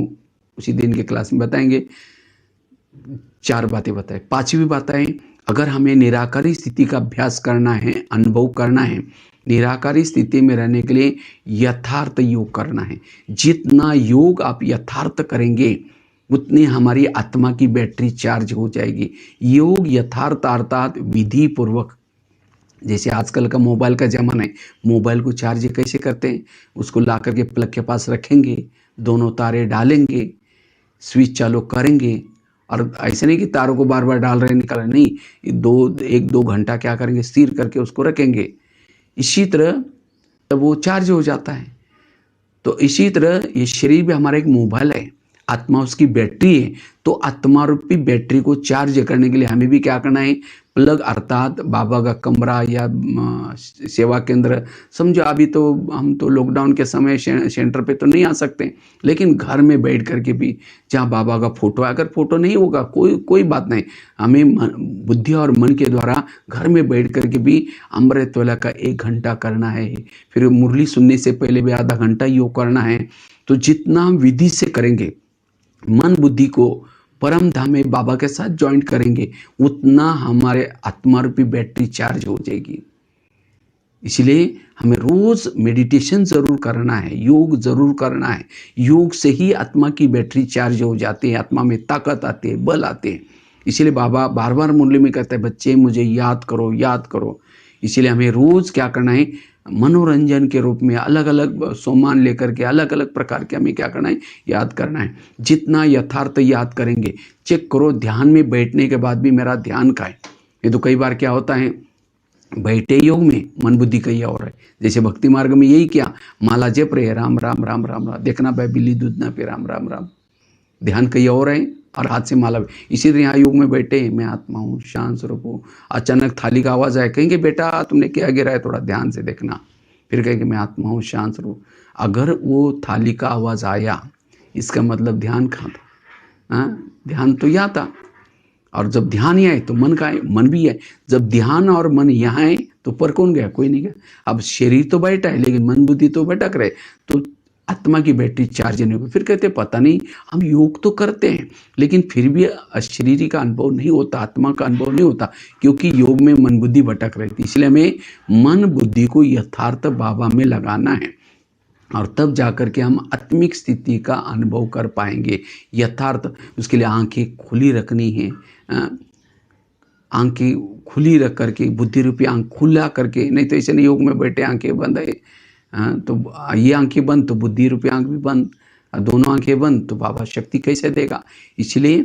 उसी दिन के क्लास में बताएंगे। 4 बातें बताए। 5वीं बात है, अगर हमें निराकारी स्थिति का अभ्यास करना है, अनुभव करना है, निराकारी स्थिति में रहने के लिए यथार्थ योग करना है। जितना योग आप यथार्थ करेंगे उतनी हमारी आत्मा की बैटरी चार्ज हो जाएगी। योग यथार्थ अर्थात विधि पूर्वक, जैसे आजकल का मोबाइल का ज़माना है, मोबाइल को चार्ज कैसे करते हैं, उसको ला करके प्लग के पास रखेंगे, दोनों तारे डालेंगे, स्विच चालू करेंगे, और ऐसे नहीं कि तारों को बार बार डाल रहे निकाल रहे, नहीं, 1-2 घंटा क्या करेंगे, स्थिर करके उसको रखेंगे। इसी तरह तब वो चार्ज हो जाता है। तो इसी तरह ये शरीर भी हमारा एक मोबाइल है, आत्मा उसकी बैटरी है। तो आत्मा रूपी बैटरी को चार्ज करने के लिए हमें भी क्या करना है, प्लग अर्थात बाबा का कमरा या सेवा केंद्र, समझो अभी तो हम तो लॉकडाउन के समय सेंटर पे तो नहीं आ सकते, लेकिन घर में बैठ करके भी जहाँ बाबा का फोटो है, अगर फोटो नहीं होगा कोई बात नहीं, हमें बुद्धि और मन के द्वारा घर में बैठ करके भी अमृत वेला का 1 घंटा करना है। फिर मुरली सुनने से पहले भी आधा घंटा योग करना है। तो जितना हम विधि से करेंगे, मन बुद्धि को परम धाम में बाबा के साथ ज्वाइंट करेंगे, उतना हमारे आत्मा रूपी बैटरी चार्ज हो जाएगी। इसलिए हमें रोज मेडिटेशन जरूर करना है, योग जरूर करना है। योग से ही आत्मा की बैटरी चार्ज हो जाती है, आत्मा में ताकत आती है, बल आते हैं। इसलिए बाबा बार बार मुरली में कहते हैं, बच्चे मुझे याद करो, याद करो। इसलिए हमें रोज क्या करना है, मनोरंजन के रूप में अलग अलग सोमान लेकर के अलग अलग प्रकार के हमें क्या करना है, याद करना है। जितना यथार्थ याद करेंगे, चेक करो ध्यान में बैठने के बाद भी मेरा ध्यान का है। ये तो कई बार क्या होता है, बैठे योग में मन बुद्धि कहीं और है। जैसे भक्ति मार्ग में यही क्या, माला जप रहे राम राम राम राम राम, देखना भाई बिल्ली दूध ना पे राम राम राम, ध्यान कहीं और है और हाथ से माला। इसी तरह यहाँ योग में बैठे मैं आत्मा हूँ, शांत स्वरूप हूँ, अचानक थाली का आवाज़ आए, कहेंगे बेटा तुमने क्या गिरा है, थोड़ा ध्यान से देखना। फिर कहेंगे मैं आत्मा हूँ, शांत स्वरूप। अगर वो थाली का आवाज़ आया, इसका मतलब ध्यान कहाँ था, ध्यान तो यहाँ था। और जब ध्यान ही आए तो मन का है, मन भी है। जब ध्यान और मन यहाँ है तो पर कौन गया, कोई नहीं गया। अब शरीर तो बैठा है लेकिन मन बुद्धि तो भटक रहे, तो आत्मा की बैटरी चार्ज नहीं होगी। फिर कहते पता नहीं हम योग तो करते हैं लेकिन फिर भी अशरीरी का अनुभव नहीं होता, आत्मा का अनुभव नहीं होता, क्योंकि योग में मन बुद्धि भटक रही थी। इसलिए हमें मन बुद्धि को यथार्थ बाबा में लगाना है, और तब जाकर के हम आत्मिक स्थिति का अनुभव कर पाएंगे यथार्थ। उसके लिए आंखें खुली रखनी है, आंखें खुली रख करके, बुद्धि रूपी आंख खुला करके, नहीं तो ऐसे नहीं योग में बैठे आंखें बंद है, तो ये आंखें बंद तो बुद्धि रूपी आंख भी बंद, दोनों आंखें बंद तो बाबा शक्ति कैसे देगा। इसलिए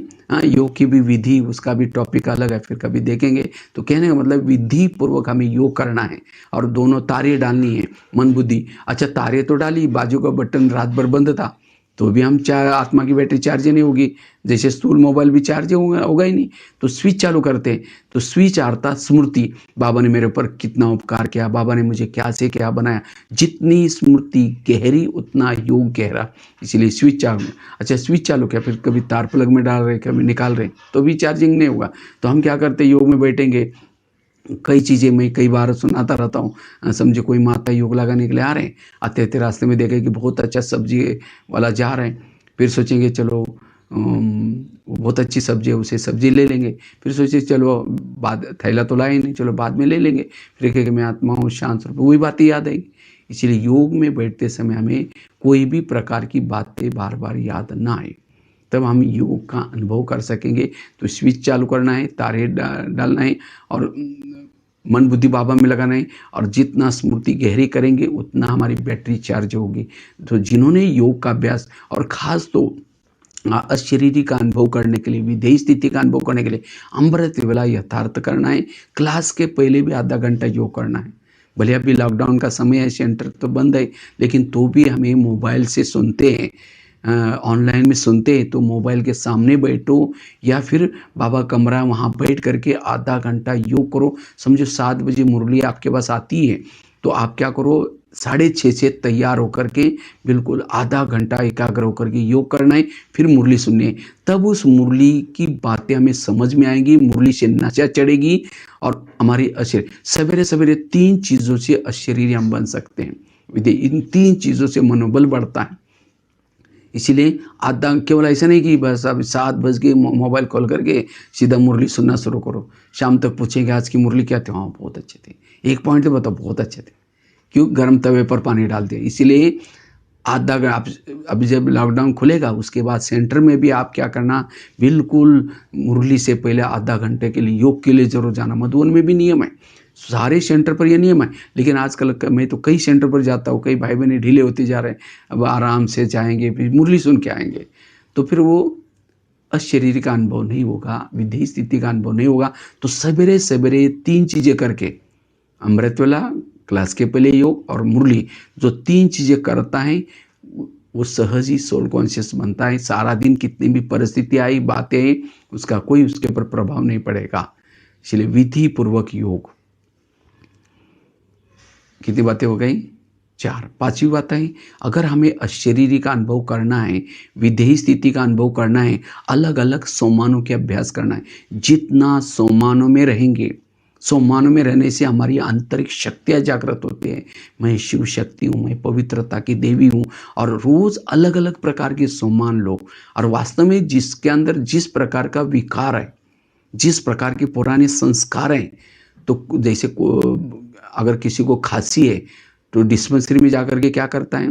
योग की भी विधि, उसका भी टॉपिक अलग है, फिर कभी देखेंगे। तो कहने का मतलब विधि पूर्वक हमें योग करना है, और दोनों तारे डालनी है, मन बुद्धि। अच्छा तारे तो डाली, बाजू का बटन रात भर बंद था तो भी हम आत्मा की बैटरी चार्ज नहीं होगी। जैसे स्थूल मोबाइल भी चार्ज होगा ही नहीं। तो स्विच चालू करते हैं, तो स्विच अर्थात स्मृति, बाबा ने मेरे ऊपर कितना उपकार किया, बाबा ने मुझे क्या से क्या बनाया। जितनी स्मृति गहरी उतना योग गहरा। इसीलिए स्विच चालू, अच्छा स्विच चालू किया, फिर कभी तार प्लग में डाल रहे, कभी निकाल रहे, तो भी चार्जिंग नहीं होगा। तो हम क्या करते, योग में बैठेंगे, कई चीज़ें मैं कई बार सुनाता रहता हूँ। समझे कोई माता योग लगाने के लिए आ रहे हैं, आते आते रास्ते में देखे कि बहुत अच्छा सब्जी वाला जा रहे हैं, फिर सोचेंगे चलो बहुत अच्छी सब्जी है, उसे सब्जी ले लेंगे। फिर सोचे चलो बाद थैला तो लाए नहीं, चलो बाद में ले लेंगे। फिर कहेंगे मैं आत्मा हूँ, शांत स्वरूप, वही बातें याद आएगी। इसीलिए योग में बैठते समय हमें कोई भी प्रकार की बातें बार बार याद ना आए, तब हम योग का अनुभव कर सकेंगे। तो स्विच चालू करना है, तारे डालना है, और मन बुद्धि बाबा में लगाना है, और जितना स्मृति गहरी करेंगे उतना हमारी बैटरी चार्ज होगी। तो जिन्होंने योग का अभ्यास, और ख़ास तो अशरीरी का अनुभव करने के लिए, विधेय स्थिति का अनुभव करने के लिए अमृत वेला यथार्थ करना है। क्लास के पहले भी आधा घंटा योग करना है। भले अभी लॉकडाउन का समय है, सेंटर तो बंद है, लेकिन तो भी हमें मोबाइल से सुनते हैं, ऑनलाइन में सुनते हैं, तो मोबाइल के सामने बैठो या फिर बाबा कमरा वहाँ बैठ करके आधा घंटा योग करो। समझो 7 बजे मुरली आपके पास आती है, तो आप क्या करो, 6:30 से तैयार होकर के बिल्कुल आधा घंटा एकाग्र होकर के योग करना है, फिर मुरली सुननी है। तब उस मुरली की बातें हमें समझ में आएंगी, मुरली से नशा चढ़ेगी और हमारी अशरीर सवेरे सवेरे 3 चीज़ों से अशरीरी हम बन सकते हैं। इन 3 चीज़ों से मनोबल बढ़ता है। इसीलिए आधा, केवल ऐसा नहीं कि बस अब 7 बज गए मोबाइल खोल करके सीधा मुरली सुनना शुरू करो। शाम तक पूछेंगे आज की मुरली क्या थी, हाँ बहुत अच्छे थे, एक पॉइंट तो बताओ बहुत अच्छे थे, क्यों, गर्म तवे पर पानी डाल दिया। इसीलिए आधा आप अभी जब लॉकडाउन खुलेगा उसके बाद सेंटर में भी आप क्या करना, बिल्कुल मुरली से पहले आधा घंटे के लिए योग के लिए जरूर जाना। मधुबन में भी नियम है, सारे सेंटर पर ये नियम है, लेकिन आजकल मैं तो कई सेंटर पर जाता हूँ, कई भाई बहन ढीले होते जा रहे हैं, अब आराम से जाएंगे फिर मुरली सुन के आएंगे, तो फिर वो अशरीरी का अनुभव नहीं होगा, विधेय स्थिति का अनुभव नहीं होगा। तो सवेरे सवेरे 3 चीज़ें करके, अमृतवेला, क्लास के पहले योग और मुरली, जो 3 चीज़ें करता है वो सहज ही सोल कॉन्शियस बनता है। सारा दिन कितनी भी परिस्थिति आई, बातें आई, उसका कोई उसके ऊपर प्रभाव नहीं पड़ेगा। इसलिए विधि पूर्वक योग। कितनी बातें हो गई? 4। 5वीं बात है, अगर हमें अशरीरी का अनुभव करना है, विधेय स्थिति का अनुभव करना है, अलग अलग सोमानों के अभ्यास करना है। जितना सोमानों में रहेंगे, सोमानों में रहने से हमारी आंतरिक शक्तियाँ जागृत होती हैं। मैं शिव शक्ति हूँ, मैं पवित्रता की देवी हूँ, और रोज़ अलग अलग प्रकार के सोमान लो। और वास्तव में जिसके अंदर जिस प्रकार का विकार है, जिस प्रकार के पुराने संस्कार हैं, तो जैसे अगर किसी को खांसी है तो डिस्पेंसरी में जाकर के क्या करता है,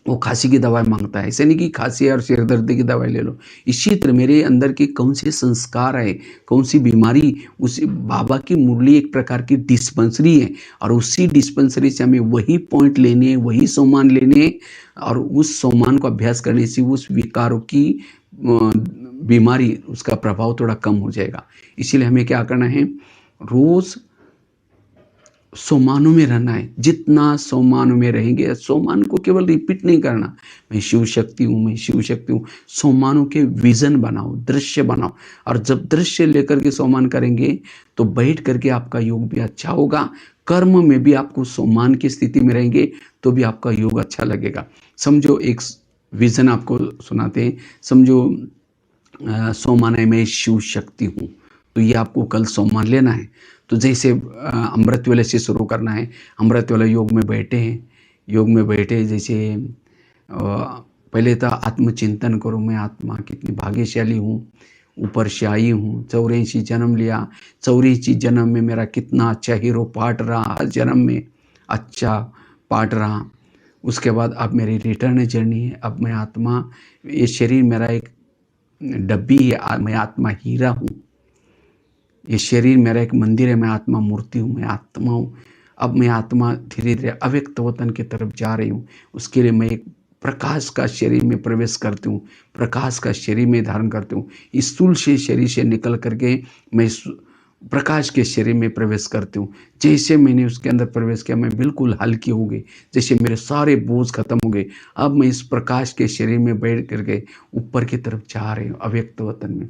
वो खांसी की दवाई मांगता है। ऐसे नहीं कि खांसी है और सिर दर्द की दवाई ले लो। इसी तरह मेरे अंदर के कौन से संस्कार है, कौन सी बीमारी, उसी बाबा की मुरली एक प्रकार की डिस्पेंसरी है, और उसी डिस्पेंसरी से हमें वही पॉइंट लेने हैं, वही सोमान लेने हैं, और उस सोमान को अभ्यास करने से उस विकारों की बीमारी, उसका प्रभाव थोड़ा कम हो जाएगा। इसीलिए हमें क्या करना है, रोज़ सोमानों में रहना है। जितना सोमानों में रहेंगे, सोमान को केवल रिपीट नहीं करना, मैं शिव शक्ति हूँ, मैं शिव शक्ति हूँ। सोमानों के विजन बनाओ, दृश्य बनाओ, और जब दृश्य लेकर के सोमान करेंगे तो बैठ करके आपका योग भी अच्छा होगा। कर्म में भी आपको सोमान की स्थिति में रहेंगे तो भी आपका योग अच्छा लगेगा। समझो एक विजन आपको सुनाते हैं। समझो सोमान है, मैं शिव शक्ति हूँ, तो ये आपको कल सोमान लेना है। तो जैसे अमृत वेले से शुरू करना है। अमृत वेला योग में बैठे हैं, योग में बैठे जैसे पहले तो आत्मचिंतन करो, मैं आत्मा कितनी भाग्यशाली हूँ, ऊपर से आई हूँ, 84 जन्म लिया, 84 जन्म में मेरा कितना अच्छा हीरो पार्ट रहा, हर जन्म में अच्छा पार्ट रहा। उसके बाद अब मेरी रिटर्न जर्नी है। अब मैं आत्मा, ये शरीर मेरा एक डब्बी है, मैं आत्मा हीरा हूँ। ये शरीर मेरा एक मंदिर है, मैं आत्मा मूर्ति हूँ, मैं आत्मा हूँ। अब मैं आत्मा धीरे धीरे अव्यक्त वतन की तरफ जा रही हूँ। उसके लिए मैं एक प्रकाश का शरीर में प्रवेश करती हूँ, प्रकाश का शरीर में धारण करती हूँ। इस स्थूल से शरीर से निकल करके मैं प्रकाश के शरीर में प्रवेश करती हूँ। जैसे मैंने उसके अंदर प्रवेश किया, मैं बिल्कुल हल्की हो गई, जैसे मेरे सारे बोझ खत्म हो गए। अब मैं इस प्रकाश के शरीर में बैठ करके ऊपर की तरफ जा रही हूँ, अव्यक्त वतन में,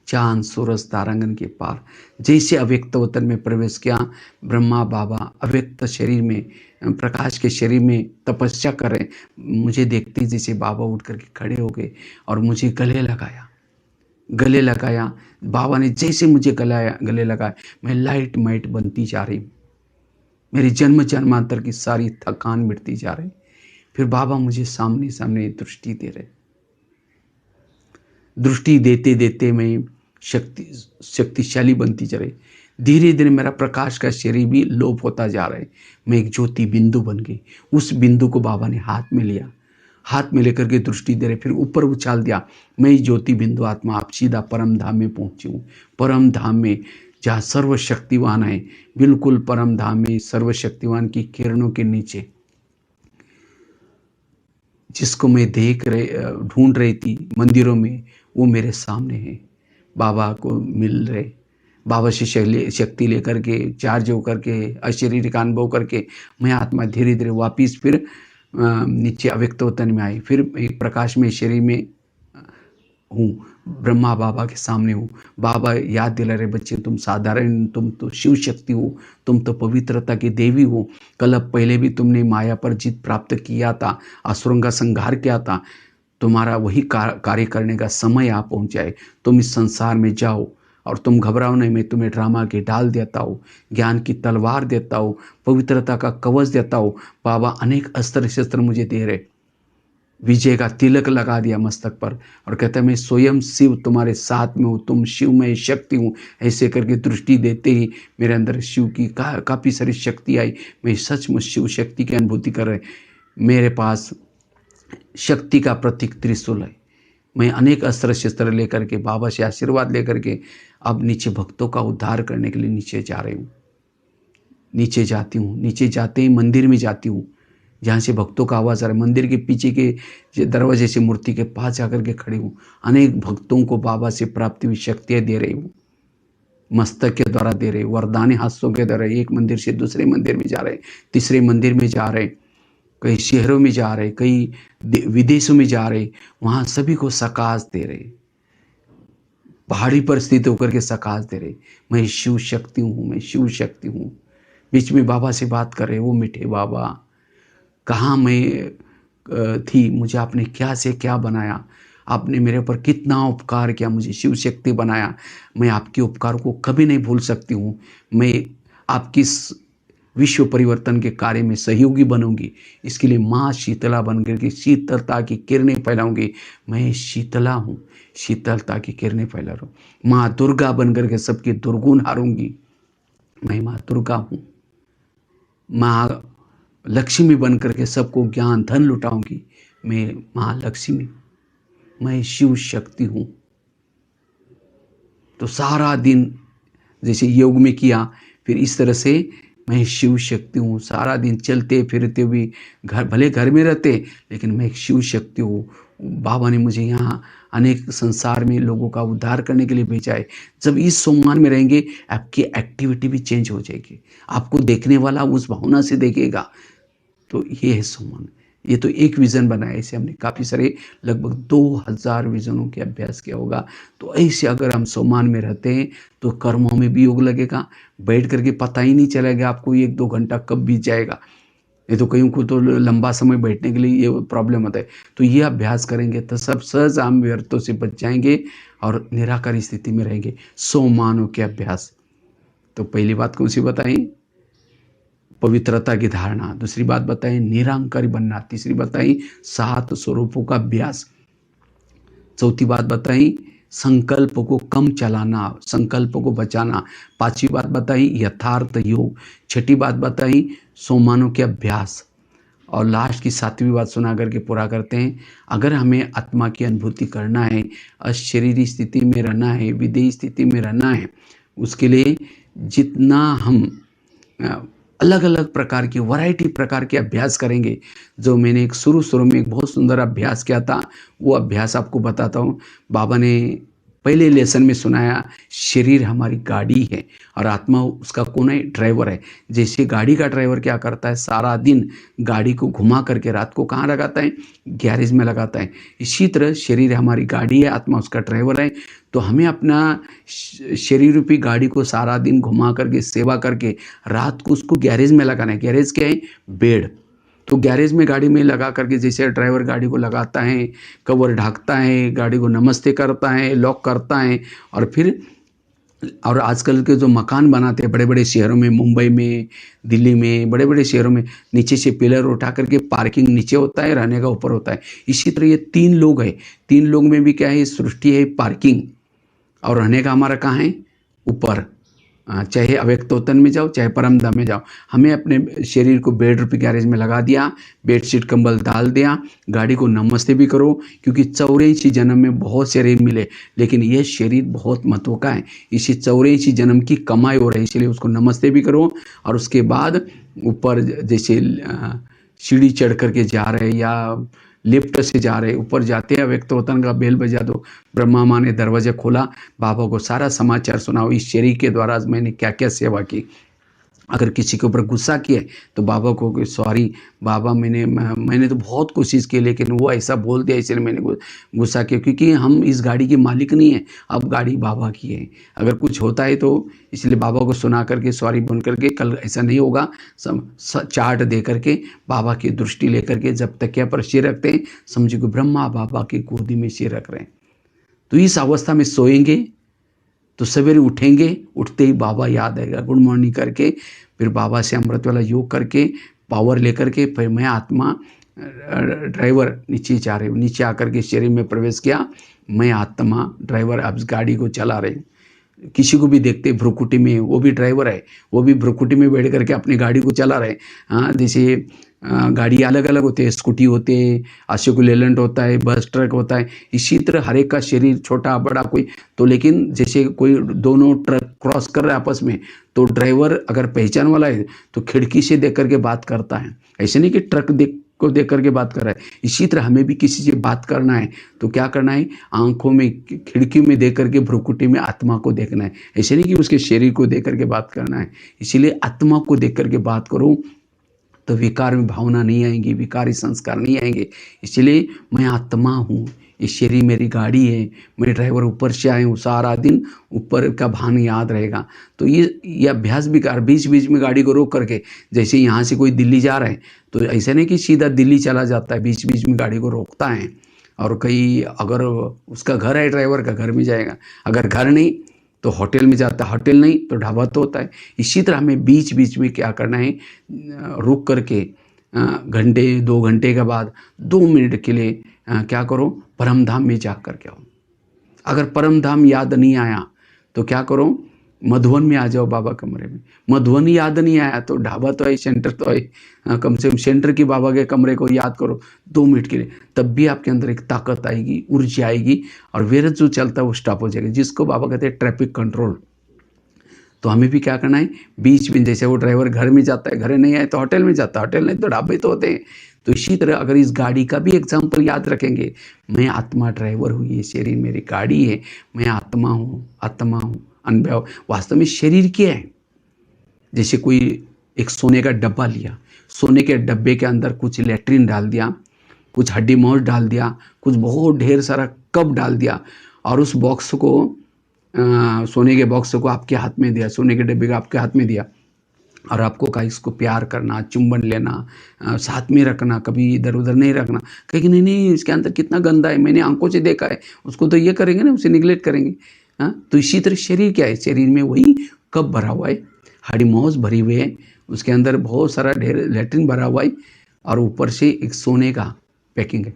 चांद सूरज तारांगन के पार। जैसे अव्यक्त वतन में प्रवेश किया, ब्रह्मा बाबा अव्यक्त शरीर में, प्रकाश के शरीर में तपस्या कर रहे। मुझे देखते जैसे बाबा उठ करके खड़े हो गए और मुझे गले लगाया, गले लगाया। बाबा ने जैसे मुझे गले लगाया, मैं लाइट माइट बनती जा रही, मेरी जन्म जन्मांतर की सारी थकान मिटती जा रही। फिर बाबा मुझे सामने सामने दृष्टि दे रहे। दृष्टि देते देते मैं शक्तिशाली बनती जा रही। धीरे धीरे मेरा प्रकाश का शरीर भी लोप होता जा रहा है। मैं एक ज्योति बिंदु बन गई। उस बिंदु को बाबा ने हाथ में लिया, हाथ में लेकर के दृष्टि दे रहे, फिर ऊपर उछाल दिया। मैं ज्योति बिंदु आत्मा, आप सीधा परम धाम में पहुंची हूँ। परम धाम में जहाँ सर्वशक्तिवान है, बिल्कुल परम धाम में सर्वशक्तिवान की किरणों के नीचे जिसको मैं ढूंढ रही थी मंदिरों में, वो मेरे सामने है। बाबा को मिल रहे, बाबा से शक्ति लेकर के, चार्ज होकर के, अशरीरिक अनुभव करके मैं आत्मा धीरे धीरे वापिस फिर नीचे अव्यक्त वतन में आई। फिर एक प्रकाश में शरीर में हूँ, ब्रह्मा बाबा के सामने हूँ। बाबा याद दिला रहे, बच्चे तुम साधारण, तुम तो शिव शक्ति हो, तुम तो पवित्रता की देवी हो। कल पहले भी तुमने माया पर जीत प्राप्त किया था, असुरों का संहार किया था। तुम्हारा वही कार्य करने का समय आ पहुँचा है। तुम इस संसार में जाओ और तुम घबराओ नहीं, मैं तुम्हें ड्रामा के डाल देता हूँ, ज्ञान की तलवार देता हूँ, पवित्रता का कवच देता हूँ। बाबा अनेक अस्त्र शस्त्र मुझे दे रहे, विजय का तिलक लगा दिया मस्तक पर और कहता है मैं स्वयं शिव तुम्हारे साथ में हूँ, तुम शिव में शक्ति हूँ। ऐसे करके दृष्टि देते ही मेरे अंदर शिव की काफ़ी सारी शक्ति आई। मैं सचमुच शिव शक्ति की अनुभूति कर रहे। मेरे पास शक्ति का प्रतीक त्रिशूल है। मैं अनेक अस्त्र शस्त्र लेकर के, बाबा से आशीर्वाद लेकर के अब नीचे भक्तों का उद्धार करने के लिए नीचे जा रही हूँ। नीचे जाती हूँ, नीचे जाते ही मंदिर में जाती हूँ, जहाँ से भक्तों का आवाज़ आ रहा है। मंदिर के पीछे के दरवाजे से मूर्ति के पास जाकर के खड़ी हूँ। अनेक भक्तों को बाबा से प्राप्ति हुई शक्तियाँ दे रही हूँ, मस्तक के द्वारा दे रहे, वरदानी हाथों के द्वारा। एक मंदिर से दूसरे मंदिर में जा रहे, तीसरे मंदिर में जा रहे, कई शहरों में जा रहे, कई विदेशों में जा रहे, वहाँ सभी को सकाश दे रहे, पहाड़ी पर स्थित होकर के सकाश दे रहे। मैं शिव शक्ति हूँ, मैं शिव शक्ति हूँ। बीच में बाबा से बात कर रहे, वो मीठे बाबा, कहाँ मैं थी, मुझे आपने क्या से क्या बनाया, आपने मेरे ऊपर कितना उपकार किया, मुझे शिव शक्ति बनाया। मैं आपके उपकार को कभी नहीं भूल सकती हूँ। मैं आपकी विश्व परिवर्तन के कार्य में सहयोगी बनूंगी। इसके लिए माँ शीतला बनकर के शीतलता की किरणें फैलाऊंगी। मैं शीतला हूँ, शीतलता की किरणें फैला रहा हूँ। माँ दुर्गा बनकर के सबके दुर्गुण हारूंगी। मैं माँ दुर्गा हूँ। माँ लक्ष्मी बनकर के सबको ज्ञान धन लुटाऊंगी। मैं माँ लक्ष्मी, मैं शिव शक्ति हूँ। तो सारा दिन जैसे योग में किया, फिर इस तरह से मैं शिव शक्ति हूँ। सारा दिन चलते फिरते भी भले घर में रहते, लेकिन मैं एक शिव शक्ति हूँ। बाबा ने मुझे यहाँ अनेक संसार में लोगों का उद्धार करने के लिए भेजा है। जब इस सम्मान में रहेंगे, आपकी एक्टिविटी भी चेंज हो जाएगी, आपको देखने वाला उस भावना से देखेगा। तो ये है सम्मान। ये तो एक विज़न बनाया, ऐसे हमने काफ़ी सारे लगभग 2000 विज़नों के अभ्यास किया होगा। तो ऐसे अगर हम सम्मान में रहते हैं तो कर्मों में भी योग लगेगा। बैठ करके पता ही नहीं चलेगा आपको 1-2 घंटा कब बीत जाएगा। ये तो कईयों को तो लंबा समय बैठने के लिए ये प्रॉब्लम होता है। तो ये अभ्यास करेंगे तो सब सहज आम व्यर्थों से बच जाएंगे और निराकारी स्थिति में रहेंगे। सम्मानों के अभ्यास। तो पहली बात कौन सी बताई? पवित्रता की धारणा। दूसरी बात बताई निरंकारी बनना। तीसरी बताई 7 स्वरूपों का अभ्यास। चौथी बात बताई संकल्प को कम चलाना, संकल्प को बचाना। पांचवी बात बताई यथार्थ योग। छठी बात बताई सम्मानों के अभ्यास। और लास्ट की 7वीं बात सुना करके पूरा करते हैं। अगर हमें आत्मा की अनुभूति करना है, अशरीरी स्थिति में रहना है, विदेही स्थिति में रहना है, उसके लिए जितना हम अलग अलग प्रकार की वैरायटी प्रकार के अभ्यास करेंगे, जो मैंने एक शुरू में एक बहुत सुंदर अभ्यास किया था, वो अभ्यास आपको बताता हूँ। बाबा ने पहले लेसन में सुनाया, शरीर हमारी गाड़ी है और आत्मा उसका कौन है? ड्राइवर है। जैसे गाड़ी का ड्राइवर क्या करता है, सारा दिन गाड़ी को घुमा करके रात को कहाँ लगाता है? गैरेज में लगाता है। इसी तरह शरीर हमारी गाड़ी है, आत्मा उसका ड्राइवर है। तो हमें अपना शरीर रूपी गाड़ी को सारा दिन घुमा करके सेवा करके रात को उसको गैरेज में लगाना है। गैरेज क्या है? बेड। तो गैरेज में गाड़ी में लगा करके, जैसे ड्राइवर गाड़ी को लगाता है, कवर ढाकता है, गाड़ी को नमस्ते करता है, लॉक करता है, और आजकल के जो मकान बनाते हैं बड़े बड़े शहरों में, मुंबई में, दिल्ली में, बड़े बड़े शहरों में, नीचे से पिलर उठा करके पार्किंग नीचे होता है, रहने का ऊपर होता है। इसी तरह ये 3 लोग हैं। 3 लोग में भी क्या है? सृष्टि है पार्किंग, और रहने का हमारा कहाँ है? ऊपर। चाहे अव्यक्त वतन में जाओ, चाहे परम धाम में जाओ, हमें अपने शरीर को बेड रूपी गैरेज में लगा दिया, बेडशीट कंबल डाल दिया, गाड़ी को नमस्ते भी करो, क्योंकि 84 जन्म में बहुत शरीर मिले, लेकिन ये शरीर बहुत महत्व का है। इसी 84 जन्म की कमाई हो रही है, इसलिए उसको नमस्ते भी करो। और उसके बाद ऊपर जैसे सीढ़ी चढ़ करके जा रहे, या लिफ्ट से जा रहे, ऊपर जाते हैं, व्यक्त होता का बेल बजा दो, ब्रह्मा माँ ने दरवाजा खोला, बाबा को सारा समाचार सुनाओ, इस शरीर के द्वारा मैंने क्या क्या सेवा की। अगर किसी के ऊपर गुस्सा किया तो बाबा को कि सॉरी बाबा, मैंने तो बहुत कोशिश की, लेकिन वो ऐसा बोल दिया इसलिए मैंने गुस्सा किया, क्योंकि हम इस गाड़ी के मालिक नहीं है, अब गाड़ी बाबा की है। अगर कुछ होता है तो इसलिए बाबा को सुना करके सॉरी बोल करके, कल ऐसा नहीं होगा, सब चार्ट दे करके बाबा की दृष्टि लेकर के जब तकिया पर सिर रखते हैं, समझो कि ब्रह्मा बाबा की गोदी में सिर रख रहे हैं। तो इस अवस्था में सोएंगे तो सवेरे उठेंगे, उठते ही बाबा याद आएगा, गुड मॉर्निंग करके फिर बाबा से अमृत वाला योग करके पावर लेकर के फिर मैं आत्मा ड्राइवर नीचे जा रहे हूँ, नीचे आकर के शरीर में प्रवेश किया, मैं आत्मा ड्राइवर अब गाड़ी को चला रहे हूँ। किसी को भी देखते भ्रुकुटी में, वो भी ड्राइवर है, वो भी भ्रुकुटी में बैठ करके अपनी गाड़ी को चला रहे। हाँ, जैसे गाड़ी अलग अलग होते हैं, स्कूटी होते हैं, अशोक लेलैंड होता है, बस ट्रक होता है, इसी तरह हर एक का शरीर छोटा बड़ा कोई तो, लेकिन जैसे कोई दोनों ट्रक क्रॉस कर रहे हैं आपस में, तो ड्राइवर अगर पहचान वाला है तो खिड़की से देख करके बात करता है, ऐसे नहीं कि ट्रक देख करके बात कर रहा है। इसी तरह हमें भी किसी से बात करना है तो क्या करना है, आंखों में खिड़की में देख करके भ्रुकुटी में आत्मा को देखना है, ऐसे नहीं कि उसके शरीर को देख करके बात करना है। इसीलिए आत्मा को देख करके बात करो तो विकार में भावना नहीं आएंगी, विकारी संस्कार नहीं आएंगे। इसलिए मैं आत्मा हूँ, ये शरीर मेरी गाड़ी है, मैं ड्राइवर ऊपर से आया हूँ, सारा दिन ऊपर का भान याद रहेगा। तो ये अभ्यास भी कर, बीच बीच में गाड़ी को रोक करके, जैसे यहाँ से कोई दिल्ली जा रहा है तो ऐसा नहीं कि सीधा दिल्ली चला जाता है, बीच बीच में गाड़ी को रोकता है। और कहीं अगर उसका घर है, ड्राइवर का घर में जाएगा, अगर घर नहीं तो होटल में जाता है, होटल नहीं तो ढाबा तो होता है। इसी तरह हमें बीच बीच में क्या करना है, रुक करके घंटे 2 घंटे के बाद 2 मिनट के लिए क्या करो, परम धाम में जा कर के आओ। अगर परम धाम याद नहीं आया तो क्या करो, मधुवन में आ जाओ बाबा कमरे में। मधुवन याद नहीं आया तो ढाबा तो है, सेंटर तो है, कम से कम सेंटर की बाबा के कमरे को याद करो 2 मिनट के लिए, तब भी आपके अंदर एक ताकत आएगी, ऊर्जा आएगी और वेरत जो चलता है वो स्टॉप हो जाएगा, जिसको बाबा कहते हैं ट्रैफिक कंट्रोल। तो हमें भी क्या करना है, बीच में जैसे वो ड्राइवर घर में जाता है, घर नहीं आए तो होटल में जाता है, होटल नहीं तो ढाबे तो होते हैं। तो इसी तरह अगर इस गाड़ी का भी एग्जाम्पल याद रखेंगे, मैं आत्मा ड्राइवर हूँ, ये शरीर मेरी गाड़ी है, मैं आत्मा हूँ, आत्मा हूँ, अनुभव। वास्तव में शरीर क्या है, जैसे कोई एक सोने का डब्बा लिया, सोने के डब्बे के अंदर कुछ लेट्रिन डाल दिया, कुछ हड्डी मांस डाल दिया, कुछ बहुत ढेर सारा कप डाल दिया और उस बॉक्स को सोने के बॉक्स को आपके हाथ में दिया, सोने के डब्बे को आपके हाथ में दिया और आपको कहा इसको प्यार करना, चुंबन लेना, साथ में रखना, कभी इधर उधर नहीं रखना। कहेंगे नहीं नहीं इसके अंदर कितना गंदा है, मैंने आंखों से देखा है, उसको तो ये करेंगे ना, उसे निगलेक्ट करेंगे। हाँ, तो इसी तरह शरीर क्या है, शरीर में वही कप भरा हुआ है, हड्डी मांस भरी हुई है, उसके अंदर बहुत सारा ढेर लेट्रिन भरा हुआ है और ऊपर से एक सोने का पैकिंग है।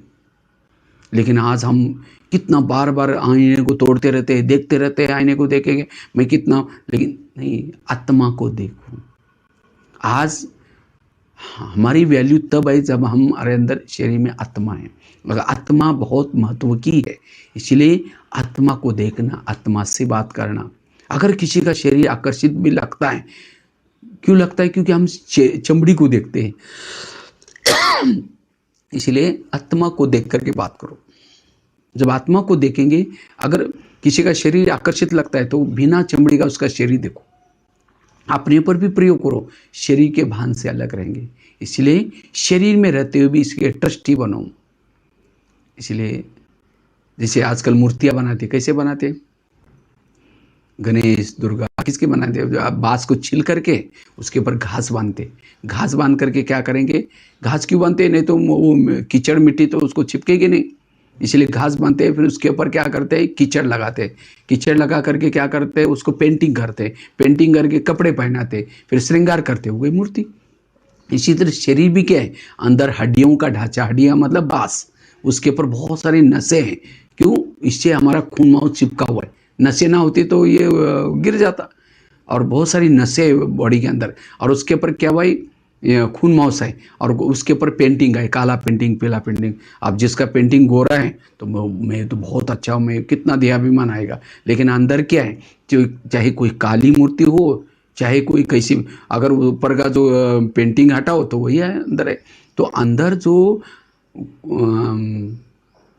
लेकिन आज हम कितना बार बार आईने को तोड़ते रहते हैं, देखते रहते हैं, आईने को देखेंगे मैं कितना, लेकिन नहीं, आत्मा को देखो। आज हमारी वैल्यू तब है जब हमारे अंदर शरीर में आत्मा है, मगर आत्मा बहुत महत्व की है। इसलिए आत्मा को देखना, आत्मा से बात करना। अगर किसी का शरीर आकर्षित भी लगता है, क्यों लगता है, क्योंकि हम चमड़ी को देखते हैं। इसलिए आत्मा को देख करके बात करो। जब आत्मा को देखेंगे, अगर किसी का शरीर आकर्षित लगता है तो बिना चमड़ी का उसका शरीर देखो, अपने ऊपर भी प्रयोग करो, शरीर के भान से अलग रहेंगे। इसलिए शरीर में रहते हुए भी इसके ट्रस्टी बनो। इसलिए जैसे आजकल मूर्तियां बनाते, कैसे बनाते, गणेश दुर्गा किसके बनाते हैं, आप बांस को छिल करके उसके ऊपर घास बांधते, घास बांध करके क्या करेंगे, घास क्यों बांधते, नहीं तो वो कीचड़ मिट्टी तो उसको चिपकेगी नहीं, इसलिए घास बांधते हैं। फिर उसके ऊपर क्या करते हैं, कीचड़ लगाते हैं, कीचड़ लगा करके क्या करते हैं, उसको पेंटिंग करते हैं, पेंटिंग करके कपड़े पहनाते, फिर श्रृंगार करते हुए मूर्ति। इसी तरह शरीर भी क्या है, अंदर हड्डियों का ढांचा, हड्डियां मतलब बांस, उसके ऊपर बहुत सारी नसें हैं। क्यों, इससे हमारा खून मांस चिपका हुआ है, नसें ना होती तो ये गिर जाता। और बहुत सारी नसें बॉडी के अंदर, और उसके ऊपर क्या भाई, खून मांस है, और उसके ऊपर पेंटिंग है, काला पेंटिंग, पीला पेंटिंग। अब जिसका पेंटिंग गोरा है तो मैं तो बहुत अच्छा हूँ, मैं कितना देहाभिमान आएगा। लेकिन अंदर क्या है, जो चाहे कोई काली मूर्ति हो, चाहे कोई कैसी, अगर ऊपर का जो पेंटिंग हटाओ तो वही है अंदर है। तो अंदर जो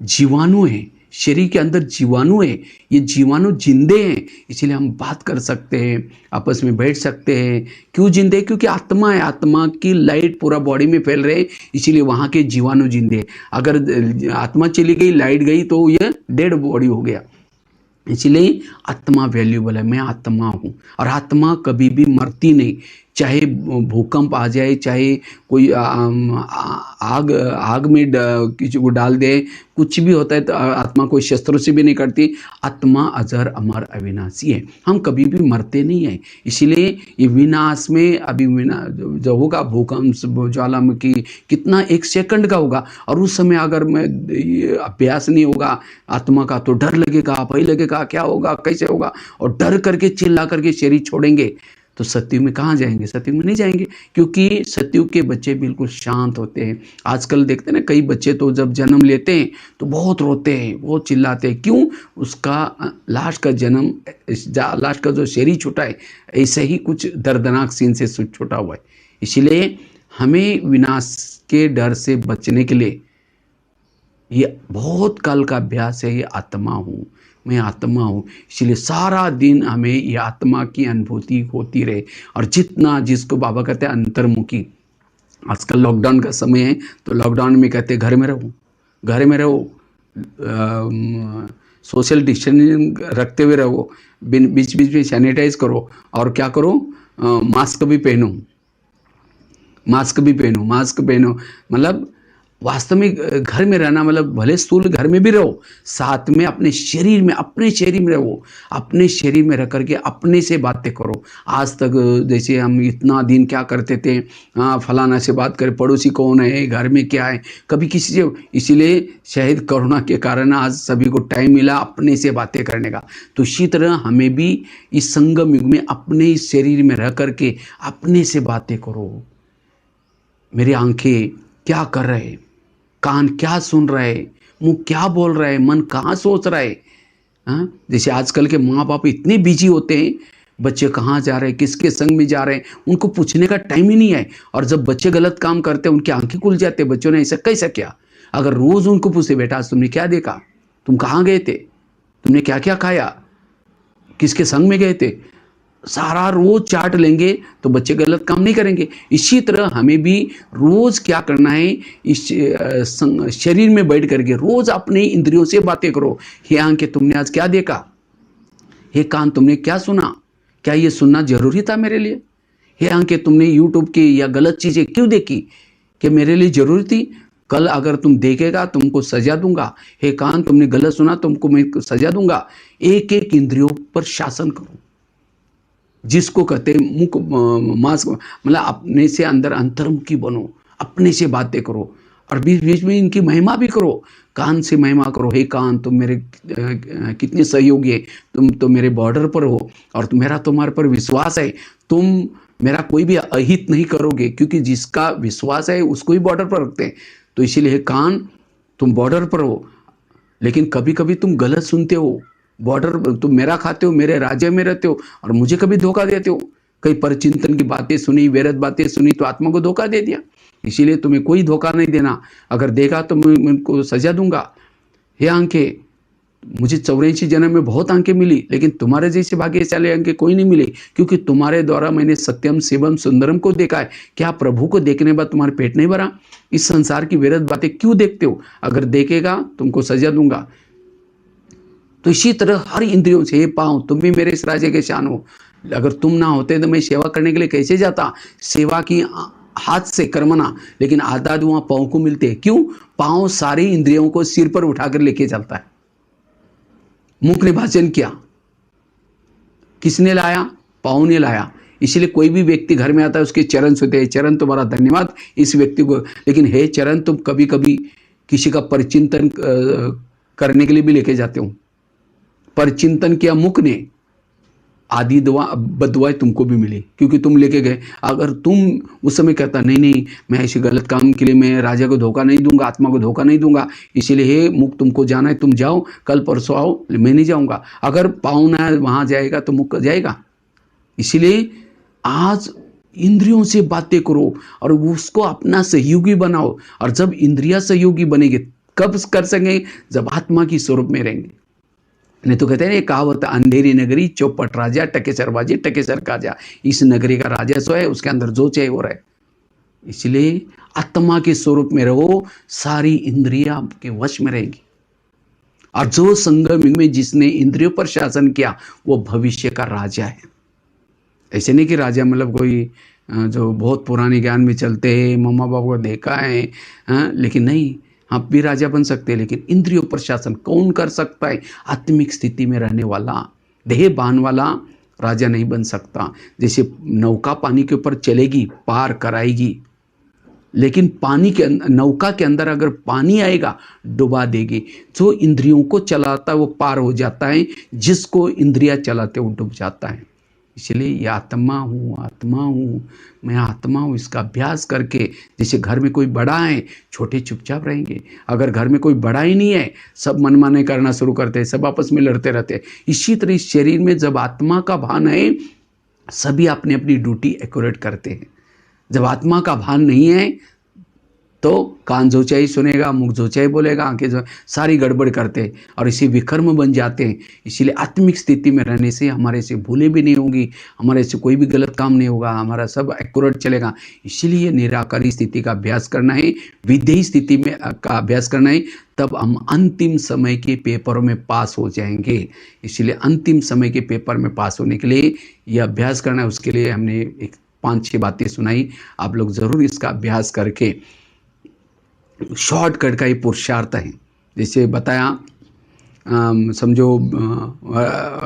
जीवाणु हैं, शरीर के अंदर जीवाणु है, ये जीवाणु जिंदे हैं, इसलिए हम बात कर सकते हैं, आपस में बैठ सकते हैं। क्यों जिंदे? क्योंकि आत्मा है, आत्मा की लाइट पूरा बॉडी में फैल रहे, इसीलिए वहाँ के जीवाणु जिंदे। अगर आत्मा चली गई, लाइट गई, तो ये डेड बॉडी हो गया। इसलिए आत्मा वैल्यूबल है। मैं आत्मा हूँ और आत्मा कभी भी मरती नहीं। चाहे भूकंप आ जाए, चाहे कोई आग में किसी को डाल दे, कुछ भी होता है, तो आत्मा कोई शस्त्रों से भी नहीं करती। आत्मा अजर अमर अविनाशी है, हम कभी भी मरते नहीं हैं। इसीलिए ये विनाश में अभी जो होगा भूकंप, ज्वालामुखी, कितना 1 सेकंड का होगा, और उस समय अगर मैं अभ्यास नहीं होगा आत्मा का, तो डर लगेगा, भय लगेगा, क्या होगा, कैसे होगा, और डर करके चिल्ला करके शरीर छोड़ेंगे, तो सत्युग में कहाँ जाएंगे? सत्युग में नहीं जाएंगे, क्योंकि सत्युग के बच्चे बिल्कुल शांत होते हैं। आजकल देखते हैं ना, कई बच्चे तो जब जन्म लेते हैं तो बहुत रोते हैं, बहुत चिल्लाते हैं। क्यों? उसका लास्ट का जो शरीर छूटा है, ऐसे ही कुछ दर्दनाक सीन से छूटा हुआ है। इसीलिए हमें विनाश के डर से बचने के लिए ये बहुत काल का अभ्यास है। ये आत्मा हूँ, मैं आत्मा हूँ, इसलिए सारा दिन हमें ये आत्मा की अनुभूति होती रहे। और जितना, जिसको बाबा कहते हैं अंतर्मुखी, आजकल लॉकडाउन का समय है, तो लॉकडाउन में कहते हैं घर में रहो, घर में रहो, सोशल डिस्टेंसिंग रखते हुए रहो, बीच बीच में सैनिटाइज करो, और क्या करो, मास्क भी पहनो, मास्क भी पहनो, मास्क पहनो। मतलब वास्तव में घर में रहना मतलब भले स्थूल घर में भी रहो, साथ में अपने शरीर में रहो, अपने शरीर में रह करके अपने से बातें करो। आज तक जैसे हम इतना दिन क्या करते थे, फलाना से बात करें, पड़ोसी कौन है, घर में क्या है, कभी किसी से। इसीलिए शायद कोरोना के कारण आज सभी को टाइम मिला अपने से बातें करने का। तो इसी तरह हमें भी इस संगम युग में अपने शरीर में रह करके अपने से बातें करो। मेरी आंखें क्या कर रहे, कान क्या सुन रहे, मुंह क्या बोल रहा है, मन कहाँ सोच रहा है। जैसे आजकल के माँ बाप इतने बिजी होते हैं, बच्चे कहाँ जा रहे हैं, किसके संग में जा रहे हैं, उनको पूछने का टाइम ही नहीं है। और जब बच्चे गलत काम करते हैं, उनकी आंखें खुल जाते हैं, बच्चों ने ऐसा कैसा किया। अगर रोज उनको पूछे, बेटा आज तुमने क्या देखा, तुम कहाँ गए थे, तुमने क्या क्या खाया, किसके संग में गए थे, सारा रोज चार्ट लेंगे तो बच्चे गलत काम नहीं करेंगे। इसी तरह हमें भी रोज क्या करना है, इस शरीर में बैठ करके रोज अपने इंद्रियों से बातें करो। हे आंखें, तुमने आज क्या देखा, हे कान, तुमने क्या सुना, क्या ये सुनना जरूरी था मेरे लिए। हे आंखें, तुमने यूट्यूब की या गलत चीजें क्यों देखी, कि मेरे लिए जरूरी थी, कल अगर तुम देखेगा तुमको सजा दूंगा। हे कान, तुमने गलत सुना, तुमको मैं सजा दूंगा। एक एक इंद्रियों पर शासन करो, जिसको कहते हैं मुख मास्क, मतलब अपने से अंदर अंतर्मुखी बनो, अपने से बातें करो, और बीच बीच में इनकी महिमा भी करो। कान से महिमा करो, हे कान, तुम मेरे कितने सहयोगी है, तुम तो मेरे बॉर्डर पर हो, और मेरा तुम्हारे पर विश्वास है, तुम मेरा कोई भी अहित नहीं करोगे, क्योंकि जिसका विश्वास है उसको ही बॉर्डर पर रखते हैं। तो इसीलिए हे कान, तुम बॉर्डर पर हो, लेकिन कभी कभी तुम गलत सुनते हो, बॉर्डर तुम मेरा खाते हो, मेरे राज्य में रहते हो, और मुझे कभी धोखा देते हो। कई परचिंतन की बातें सुनी, व्यर्थ बातें सुनी, तो आत्मा को धोखा दे दिया। इसीलिए तुम्हें कोई धोखा नहीं देना, अगर देगा तो मैं उनको सजा दूंगा। हे आंखें, मुझे 84 जन्म में बहुत आंखें मिली, लेकिन तुम्हारे जैसे भाग्यशाली आंखें कोई नहीं मिली, क्योंकि तुम्हारे द्वारा मैंने सत्यम शिवम सुंदरम को देखा है। क्या प्रभु को देखने बाद तुम्हारे पेट नहीं भरा? इस संसार की व्यर्थ बातें क्यों देखते हो? अगर देखेगा तुमको सजा दूंगा। तो इसी तरह हर इंद्रियों से, पाँव, तुम भी मेरे इस राज्य के शान हो, अगर तुम ना होते तो मैं सेवा करने के लिए कैसे जाता। सेवा की हाथ से कर्मना, लेकिन आधा वहां पाँव को मिलते हैं। क्यों? पाँव सारी इंद्रियों को सिर पर उठाकर लेके चलता है। मुख ने भाषण किया, किसने लाया? पाँव ने लाया। इसलिए कोई भी व्यक्ति घर में आता है, उसके चरण छूते हैं, चरण तुम्हारा धन्यवाद इस व्यक्ति को। लेकिन हे चरण, तुम कभी कभी किसी का परिचिंतन करने के लिए भी लेके जाते हो। परिचिंतन किया मुख ने, आदि बदुआएं तुमको भी मिली, क्योंकि तुम लेके गए। अगर तुम उस समय कहता नहीं नहीं, मैं ऐसे गलत काम के लिए मैं राजा को धोखा नहीं दूंगा, आत्मा को धोखा नहीं दूंगा, इसीलिए हे मुख, तुमको जाना है, तुम जाओ, कल परसों आओ, मैं नहीं जाऊंगा। अगर पाँव ना वहां जाएगा तो मुख जाएगा। इसीलिए आज इंद्रियों से बातें करो और उसको अपना सहयोगी बनाओ। और जब इंद्रिया सहयोगी बनेगी कब कर सकेंगे? जब आत्मा की स्वरूप में रहेंगे। नहीं तो कहते हैं एक कहावत, अंधेरी नगरी चौपट राजा, टकेसर बाजी टकेसर काजा। इस नगरी का राजा सो है, उसके अंदर जो चाहे हो रहा है। इसलिए आत्मा के स्वरूप में रहो, सारी इंद्रियां के वश में रहेगी। और जो संगम में जिसने इंद्रियों पर शासन किया वो भविष्य का राजा है। ऐसे नहीं कि राजा मतलब कोई जो बहुत पुराने ज्ञान में चलते हैं, मम्मा बाबा को देखा है, लेकिन नहीं, आप भी राजा बन सकते हैं। लेकिन इंद्रियों पर शासन कौन कर सकता है? आत्मिक स्थिति में रहने वाला, देह बान वाला राजा नहीं बन सकता। जैसे नौका पानी के ऊपर चलेगी, पार कराएगी, लेकिन पानी के नौका के अंदर अगर पानी आएगा डुबा देगी। जो इंद्रियों को चलाता है वो पार हो जाता है, जिसको इंद्रिया चलाते वो डूब जाता है। इसलिए ये आत्मा हूँ, आत्मा हूँ, मैं आत्मा हूँ, इसका अभ्यास करके, जैसे घर में कोई बड़ा है, छोटे चुपचाप रहेंगे। अगर घर में कोई बड़ा ही नहीं है, सब मनमाने करना शुरू करते हैं, सब आपस में लड़ते रहते हैं। इसी तरह इस शरीर में जब आत्मा का भान है, सभी अपनी अपनी ड्यूटी एक्यूरेट करते हैं। जब आत्मा का भान नहीं है तो कान जो चाहे सुनेगा, मुख जो चाहे बोलेगा, आंखें जो सारी गड़बड़ करते हैं और इसी विकर्म बन जाते हैं। इसीलिए आत्मिक स्थिति में रहने से हमारे से भूलें भी नहीं होंगी, हमारे से कोई भी गलत काम नहीं होगा, हमारा सब एक्यूरेट चलेगा। इसीलिए निराकारी स्थिति का अभ्यास करना है, विधेयी स्थिति में का अभ्यास करना है, तब हम अंतिम समय के पेपरों में पास हो जाएंगे। इसलिए अंतिम समय के पेपर में पास होने के लिए यह अभ्यास करना है। उसके लिए हमने एक 5-6 बातें सुनाई, आप लोग ज़रूर इसका अभ्यास करके, शॉर्टकट का ही पुरुषार्थ है। जैसे बताया, समझो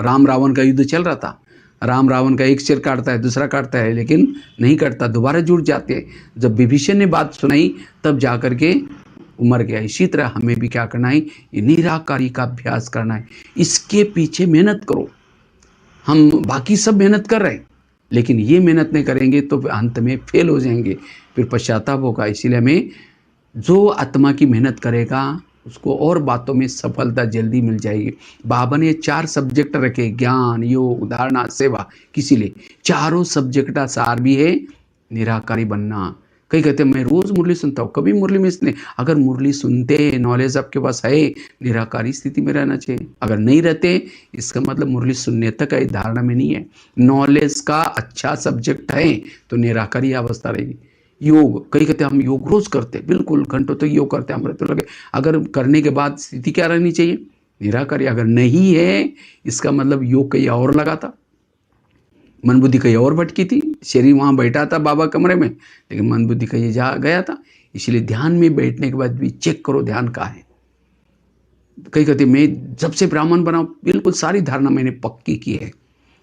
राम रावण का युद्ध चल रहा था, राम रावण का एक सिर काटता है, दूसरा काटता है, लेकिन नहीं कटता, दोबारा जुड़ जाते हैं। जब विभीषण ने बात सुनाई तब जाकर के मर गया। इसी तरह हमें भी क्या करना है? ये निराकारी का अभ्यास करना है, इसके पीछे मेहनत करो। हम बाकी सब मेहनत कर रहे हैं, लेकिन ये मेहनत नहीं करेंगे तो अंत में फेल हो जाएंगे, फिर पश्चाताप होगा। इसीलिए हमें, जो आत्मा की मेहनत करेगा उसको और बातों में सफलता जल्दी मिल जाएगी। बाबा ने 4 सब्जेक्ट रखे, ज्ञान, योग, धारणा, सेवा। किसी लिए चारों सब्जेक्ट का सार भी है निराकारी बनना। कई कहते हैं मैं रोज मुरली सुनता हूँ, कभी मुरली मिस नहीं। अगर मुरली सुनते, नॉलेज आपके पास है, निराकारी स्थिति में रहना चाहिए। अगर नहीं रहते, इसका मतलब मुरली सुनने तक है, धारणा में नहीं है। नॉलेज का अच्छा सब्जेक्ट है तो निराकारी अवस्था रहेगी। योग, कई कहते हैं हम योग रोज करते, बिल्कुल घंटों तक योग करते, हमारे तो लगे। अगर करने के बाद स्थिति क्या रहनी चाहिए? निराकारी। अगर नहीं है, इसका मतलब योग कहीं और लगा था, मन बुद्धि कहीं और भटकी थी। शरीर वहाँ बैठा था बाबा कमरे में, लेकिन मन बुद्धि कहीं जा गया था। इसलिए ध्यान में बैठने के बाद भी चेक करो ध्यान कहाँ है। कई कहते मैं जब से ब्राह्मण बना बिल्कुल सारी धारणा मैंने पक्की की है।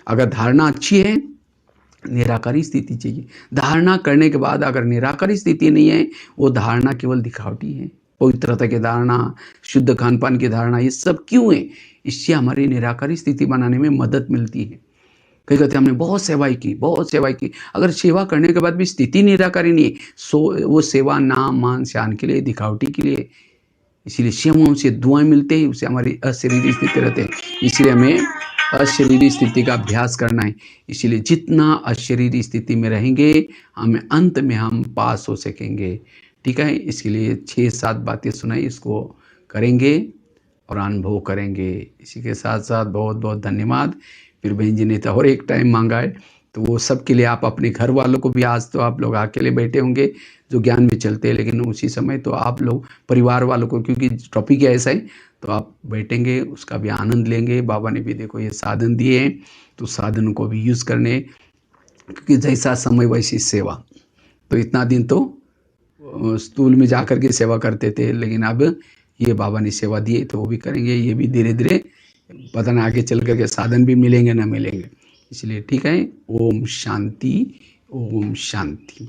अगर धारणा अच्छी है, निराकारी स्थिति चाहिए। धारणा करने के बाद अगर निराकारी स्थिति नहीं है, वो धारणा केवल दिखावटी है। पवित्रता की धारणा, शुद्ध खान पान की धारणा, ये सब क्यों है? इससे हमारी निराकारी स्थिति बनाने में मदद मिलती है। कई कहते हमने बहुत सेवाई की, बहुत सेवाई की, अगर सेवा करने के बाद भी स्थिति निराकारी नहीं है, वो सेवा नाम मान शान के लिए, दिखावटी के लिए। इसीलिए सेवाओं से दुआएं मिलते ही उससे हमारी अशरीरी स्थिति रहते हैं। इसलिए हमें अशरीरी स्थिति का अभ्यास करना है। इसलिए जितना अशरीरी स्थिति में रहेंगे, हमें अंत में हम पास हो सकेंगे। ठीक है, इसके लिए 6-7 बातें सुनाई, इसको करेंगे और अनुभव करेंगे। इसी के साथ साथ बहुत बहुत धन्यवाद। फिर बहन जी ने तो और एक टाइम मांगा है, तो वो सब के लिए आप अपने घर वालों को भी, आज तो आप लोग अकेले बैठे होंगे जो ज्ञान में चलते हैं, लेकिन उसी समय तो आप लोग परिवार वालों को, क्योंकि टॉपिक ऐसा है, तो आप बैठेंगे, उसका भी आनंद लेंगे। बाबा ने भी देखो ये साधन दिए हैं, तो साधन को भी यूज़ करने, क्योंकि जैसा समय वैसी सेवा। तो इतना दिन तो स्कूल में जा कर के सेवा करते थे, लेकिन अब ये बाबा ने सेवा दी है तो वो भी करेंगे। ये भी धीरे धीरे पता ना आगे चल करके साधन भी मिलेंगे ना मिलेंगे। इसलिए ठीक है, ओम शांति, ओम शांति।